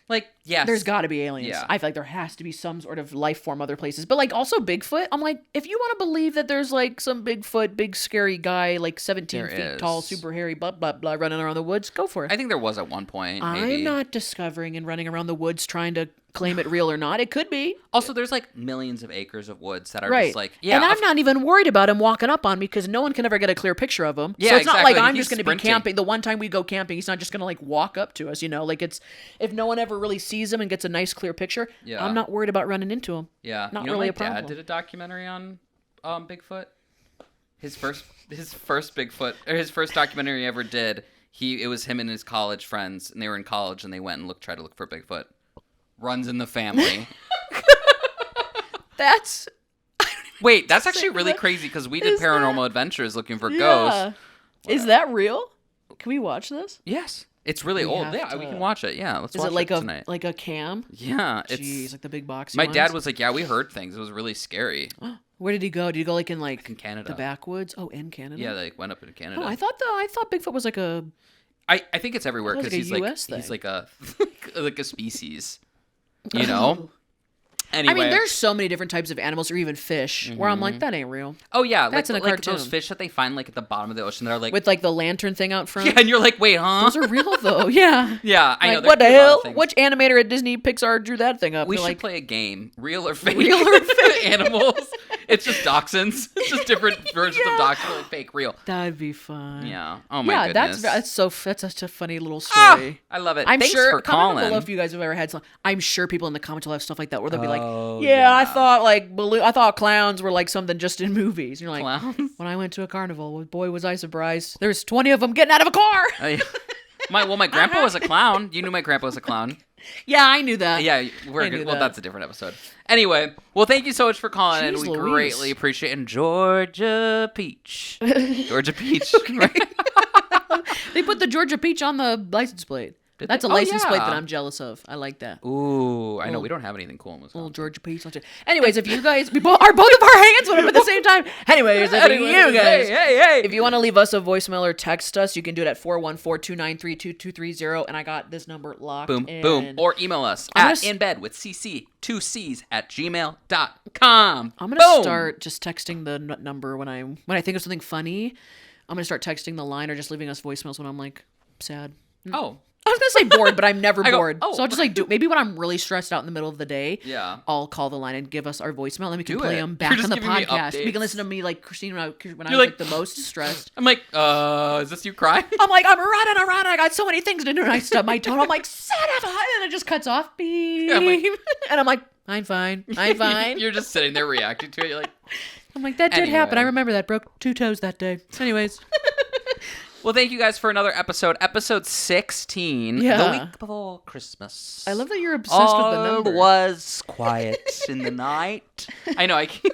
Speaker 2: like, yes.
Speaker 1: there's got to be aliens.
Speaker 2: Yeah.
Speaker 1: I feel like there has to be some sort of life form other places. But like also Bigfoot, I'm like, if you want to believe that there's like some Bigfoot, big scary guy, like 17
Speaker 2: There
Speaker 1: feet tall,
Speaker 2: is.
Speaker 1: super hairy, blah, blah, blah, running around the woods, go for it.
Speaker 2: I think there was at one point. Maybe.
Speaker 1: I'm not discovering and running around the woods trying to claim it real or not. It could be.
Speaker 2: Also, there's like millions of acres of woods that are
Speaker 1: Right.
Speaker 2: just like, yeah.
Speaker 1: and I'm not even worried about him walking up on me because no one can ever get a clear picture of him.
Speaker 2: Yeah,
Speaker 1: so it's not
Speaker 2: exactly.
Speaker 1: like I'm
Speaker 2: He's
Speaker 1: just going to be
Speaker 2: sprinting.
Speaker 1: camping. The one time we go camping, he's not just going to like walk up to us, you know? Like it's, if no one ever really sees him and gets a nice clear picture,
Speaker 2: Yeah.
Speaker 1: I'm not worried about running into him.
Speaker 2: Yeah.
Speaker 1: Not
Speaker 2: you know,
Speaker 1: really
Speaker 2: my
Speaker 1: a problem.
Speaker 2: dad did a documentary on Bigfoot. His first Bigfoot, or his first documentary he ever did. It was him and his college friends, and they were in college, and they went and tried to look for Bigfoot. Runs in the family.
Speaker 1: That's
Speaker 2: Wait, that's actually really crazy because we did
Speaker 1: Is
Speaker 2: Paranormal Adventures looking for ghosts.
Speaker 1: Is that real? Can we watch this?
Speaker 2: Yes, it's really
Speaker 1: We
Speaker 2: old.
Speaker 1: have
Speaker 2: Yeah,
Speaker 1: to-
Speaker 2: we can watch it. Yeah, let's
Speaker 1: Is
Speaker 2: watch
Speaker 1: it like
Speaker 2: it
Speaker 1: a
Speaker 2: tonight.
Speaker 1: like a cam?
Speaker 2: Yeah, it's.
Speaker 1: Jeez, like the big boxy
Speaker 2: My dad
Speaker 1: ones?
Speaker 2: was like, "Yeah, we heard things. It was really scary."
Speaker 1: Where did he go? Did he go like in
Speaker 2: In Canada.
Speaker 1: the backwoods? Oh, in Canada.
Speaker 2: Yeah, they like, went up in Canada.
Speaker 1: Oh, I thought Bigfoot was like a.
Speaker 2: I think it's everywhere
Speaker 1: That was
Speaker 2: because
Speaker 1: like a
Speaker 2: he's
Speaker 1: US
Speaker 2: like he's
Speaker 1: thing.
Speaker 2: like a like a species. You know. Anyway.
Speaker 1: I mean, there's so many different types of animals, or even fish, where I'm like, that ain't real.
Speaker 2: Oh yeah,
Speaker 1: That's in a
Speaker 2: like those
Speaker 1: cartoon.
Speaker 2: fish that they find like at the bottom of the ocean. They're like
Speaker 1: With like the lantern thing out front.
Speaker 2: yeah, and you're like, wait, huh?
Speaker 1: Those are real though. Yeah.
Speaker 2: Yeah, I know.
Speaker 1: Like,
Speaker 2: there
Speaker 1: what the
Speaker 2: could be a lot of
Speaker 1: hell?
Speaker 2: things.
Speaker 1: Which animator at Disney Pixar drew that thing up?
Speaker 2: We
Speaker 1: They're
Speaker 2: should
Speaker 1: like,
Speaker 2: play a game. Real or fake?
Speaker 1: Real or fake?
Speaker 2: Animals. It's just dachshunds. It's just different versions of dachshund, like fake, real.
Speaker 1: That'd be fun.
Speaker 2: Yeah. Oh my
Speaker 1: Yeah,
Speaker 2: goodness.
Speaker 1: that's such a funny little
Speaker 2: Ah,
Speaker 1: story.
Speaker 2: I love it.
Speaker 1: I'm
Speaker 2: Thanks
Speaker 1: sure.
Speaker 2: for
Speaker 1: Comment
Speaker 2: calling.
Speaker 1: below if you guys have ever had some. I'm sure people in the comments will have stuff like that where they'll be
Speaker 2: Oh,
Speaker 1: like, "Yeah, I
Speaker 2: yeah.
Speaker 1: thought I thought clowns were like something just in movies." And you're like,
Speaker 2: Clowns?
Speaker 1: "When I went to a carnival, boy was I surprised. There's 20 of them getting out of a car."
Speaker 2: Oh, yeah. My grandpa was a clown. You knew my grandpa was a clown.
Speaker 1: Yeah, I knew that.
Speaker 2: Yeah, we're
Speaker 1: I knew
Speaker 2: good. Well,
Speaker 1: that.
Speaker 2: that's a different episode. Anyway, well, thank you so much for calling, and
Speaker 1: Jeez
Speaker 2: we
Speaker 1: Louise.
Speaker 2: greatly appreciate. And Georgia Peach, Georgia Peach, right?
Speaker 1: They put the Georgia Peach on the license plate.
Speaker 2: Did
Speaker 1: That's
Speaker 2: they?
Speaker 1: a
Speaker 2: Oh,
Speaker 1: license plate
Speaker 2: yeah.
Speaker 1: that I'm jealous of. I like that.
Speaker 2: Ooh, I know we don't have anything cool in
Speaker 1: Little
Speaker 2: Wisconsin.
Speaker 1: Georgia Peach. Anyways, if you guys, both of our hands went up at the same time. Anyways, if you guys,
Speaker 2: hey.
Speaker 1: if you want to leave us a voicemail or text us, you can do it at 414-293-2230. And I got this number locked
Speaker 2: Boom,
Speaker 1: in.
Speaker 2: boom. Or email us
Speaker 1: I'm
Speaker 2: at
Speaker 1: gonna
Speaker 2: inbedwithcc2cs@gmail.com.
Speaker 1: I'm gonna start just texting the number when I think of something funny. I'm gonna start texting the line or just leaving us voicemails when I'm like sad.
Speaker 2: Oh,
Speaker 1: I was gonna say bored, but I'm never
Speaker 2: I go,
Speaker 1: bored.
Speaker 2: oh.
Speaker 1: So I'll just like do maybe when I'm really stressed out in the middle of the day.
Speaker 2: Yeah.
Speaker 1: I'll call the line and give us our voicemail, and we can
Speaker 2: Do
Speaker 1: play
Speaker 2: it.
Speaker 1: them
Speaker 2: You're
Speaker 1: back
Speaker 2: just
Speaker 1: on the
Speaker 2: giving me
Speaker 1: podcast. We
Speaker 2: updates.
Speaker 1: can listen to me like Christine when I was
Speaker 2: You're
Speaker 1: like
Speaker 2: like-
Speaker 1: the most stressed.
Speaker 2: I'm like, is this you crying?
Speaker 1: I'm like, I'm running around. I got so many things to do, and I stub my toe. I'm like, son of a, and it just cuts off. Beep.
Speaker 2: I'm like-
Speaker 1: and I'm like, I'm fine. I'm fine.
Speaker 2: You're just sitting there reacting to it. You're like,
Speaker 1: I'm like, that did happen. I
Speaker 2: Anyway.
Speaker 1: remember that. Broke 2 toes that day. Anyways.
Speaker 2: well, thank you guys for another episode 16,
Speaker 1: Yeah.
Speaker 2: the week before Christmas.
Speaker 1: I love that you're obsessed with the number.
Speaker 2: was quiet in the night. I know. I can't.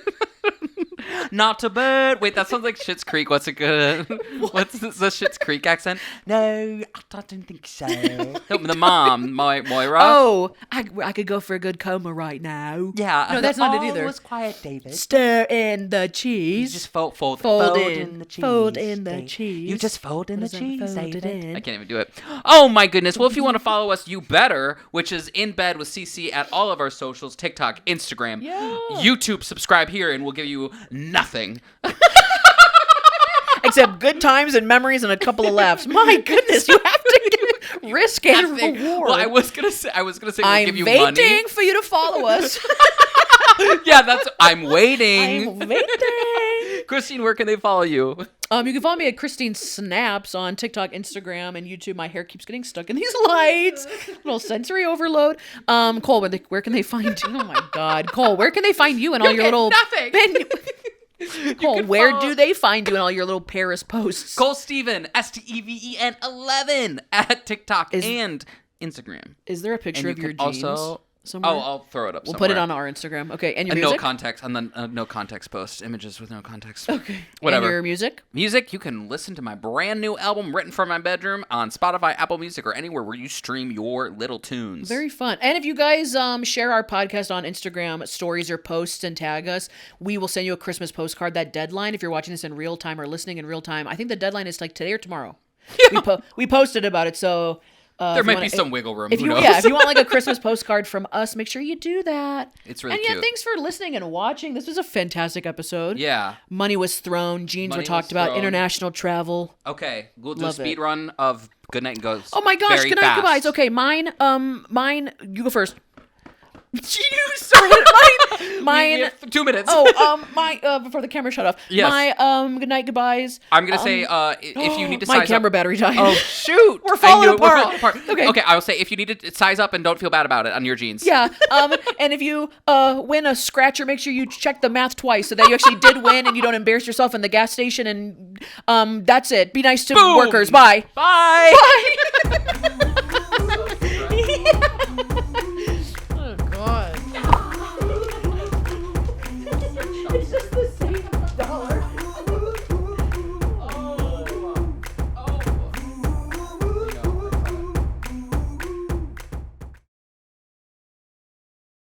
Speaker 2: Not a bird. Wait, that sounds like Schitt's Creek. What's it good? What's the Schitt's Creek accent? No, I don't think so. The mom, Moira.
Speaker 1: Oh, I could go for a good coma right now.
Speaker 2: yeah.
Speaker 1: No, that's not it either.
Speaker 2: was quiet, David.
Speaker 1: Stir in the
Speaker 2: You
Speaker 1: cheese.
Speaker 2: just fold
Speaker 1: in.
Speaker 2: the cheese.
Speaker 1: Fold in the
Speaker 2: David.
Speaker 1: cheese.
Speaker 2: You just fold in the
Speaker 1: What does that
Speaker 2: cheese,
Speaker 1: fold it
Speaker 2: David.
Speaker 1: in?
Speaker 2: I can't even do it. Oh my goodness. Well, if you want to follow us, you better, which is In Bed with CC at all of our socials, TikTok, Instagram,
Speaker 1: Yeah.
Speaker 2: YouTube. Subscribe here and we'll give you nothing.
Speaker 1: Except good times and memories and a couple of laughs. My goodness, you have to give risk and
Speaker 2: Nothing.
Speaker 1: reward.
Speaker 2: Well, I was gonna say we'll
Speaker 1: I'm
Speaker 2: give you
Speaker 1: waiting
Speaker 2: money.
Speaker 1: for you to follow us.
Speaker 2: Yeah, I'm waiting.
Speaker 1: I'm waiting.
Speaker 2: Christine, where can they follow you?
Speaker 1: You can follow me at Christine Snaps on TikTok, Instagram, and YouTube. My hair keeps getting stuck in these lights. Little sensory overload. Cole, where can they find you? Oh my God, Cole, where can they find you and all your
Speaker 2: get
Speaker 1: little
Speaker 2: nothing.
Speaker 1: Cole,
Speaker 2: can
Speaker 1: where
Speaker 2: follow-
Speaker 1: do they find you and all your little Paris posts?
Speaker 2: Cole Steven, STEVEN 11 at TikTok and Instagram.
Speaker 1: Is there a picture
Speaker 2: And
Speaker 1: of
Speaker 2: you
Speaker 1: your
Speaker 2: can
Speaker 1: jeans
Speaker 2: also.
Speaker 1: somewhere?
Speaker 2: Oh, I'll throw it up.
Speaker 1: We'll put it on our Instagram. Okay, and your
Speaker 2: a
Speaker 1: music?
Speaker 2: no context on the no context post. Images with no context.
Speaker 1: Okay.
Speaker 2: Whatever.
Speaker 1: And your music?
Speaker 2: Music, you can listen to my brand new album written from my bedroom on Spotify, Apple Music, or anywhere where you stream your little tunes.
Speaker 1: Very fun. And if you guys share our podcast on Instagram stories or posts and tag us, we will send you a Christmas postcard. That deadline, if you're watching this in real time or listening in real time, I think the deadline is like today or tomorrow.
Speaker 2: Yeah.
Speaker 1: We posted about it, so
Speaker 2: there
Speaker 1: if you
Speaker 2: might
Speaker 1: wanna-
Speaker 2: be some wiggle room.
Speaker 1: If
Speaker 2: Who
Speaker 1: you
Speaker 2: knows?
Speaker 1: if you want like a Christmas postcard from us, make sure you do that.
Speaker 2: It's really
Speaker 1: and yeah,
Speaker 2: cute.
Speaker 1: thanks for listening and watching. This was a fantastic episode.
Speaker 2: Yeah.
Speaker 1: Money was thrown. Jeans
Speaker 2: Money
Speaker 1: were talked
Speaker 2: was
Speaker 1: about.
Speaker 2: thrown.
Speaker 1: International travel.
Speaker 2: Okay. We'll do
Speaker 1: Love
Speaker 2: a
Speaker 1: it.
Speaker 2: speed run of Goodnight and Ghosts.
Speaker 1: Oh my gosh!
Speaker 2: Very
Speaker 1: Good night,
Speaker 2: fast.
Speaker 1: goodbyes. Okay, mine. You go first. You started mine.
Speaker 2: We have 2 minutes.
Speaker 1: My before the camera shut off.
Speaker 2: Yes.
Speaker 1: My good night goodbyes.
Speaker 2: I'm gonna say if you need to
Speaker 1: my
Speaker 2: size
Speaker 1: camera
Speaker 2: up.
Speaker 1: battery died.
Speaker 2: Oh shoot!
Speaker 1: We're
Speaker 2: I
Speaker 1: falling
Speaker 2: knew it.
Speaker 1: apart.
Speaker 2: We're falling apart.
Speaker 1: Okay.
Speaker 2: Okay. I will say if you need to size up and don't feel bad about it on your jeans.
Speaker 1: Yeah. And if you win a scratcher, make sure you check the math twice so that you actually did win and you don't embarrass yourself in the gas station. And that's it. Be nice to
Speaker 2: Boom.
Speaker 1: workers. Bye.
Speaker 2: Bye.
Speaker 1: Bye.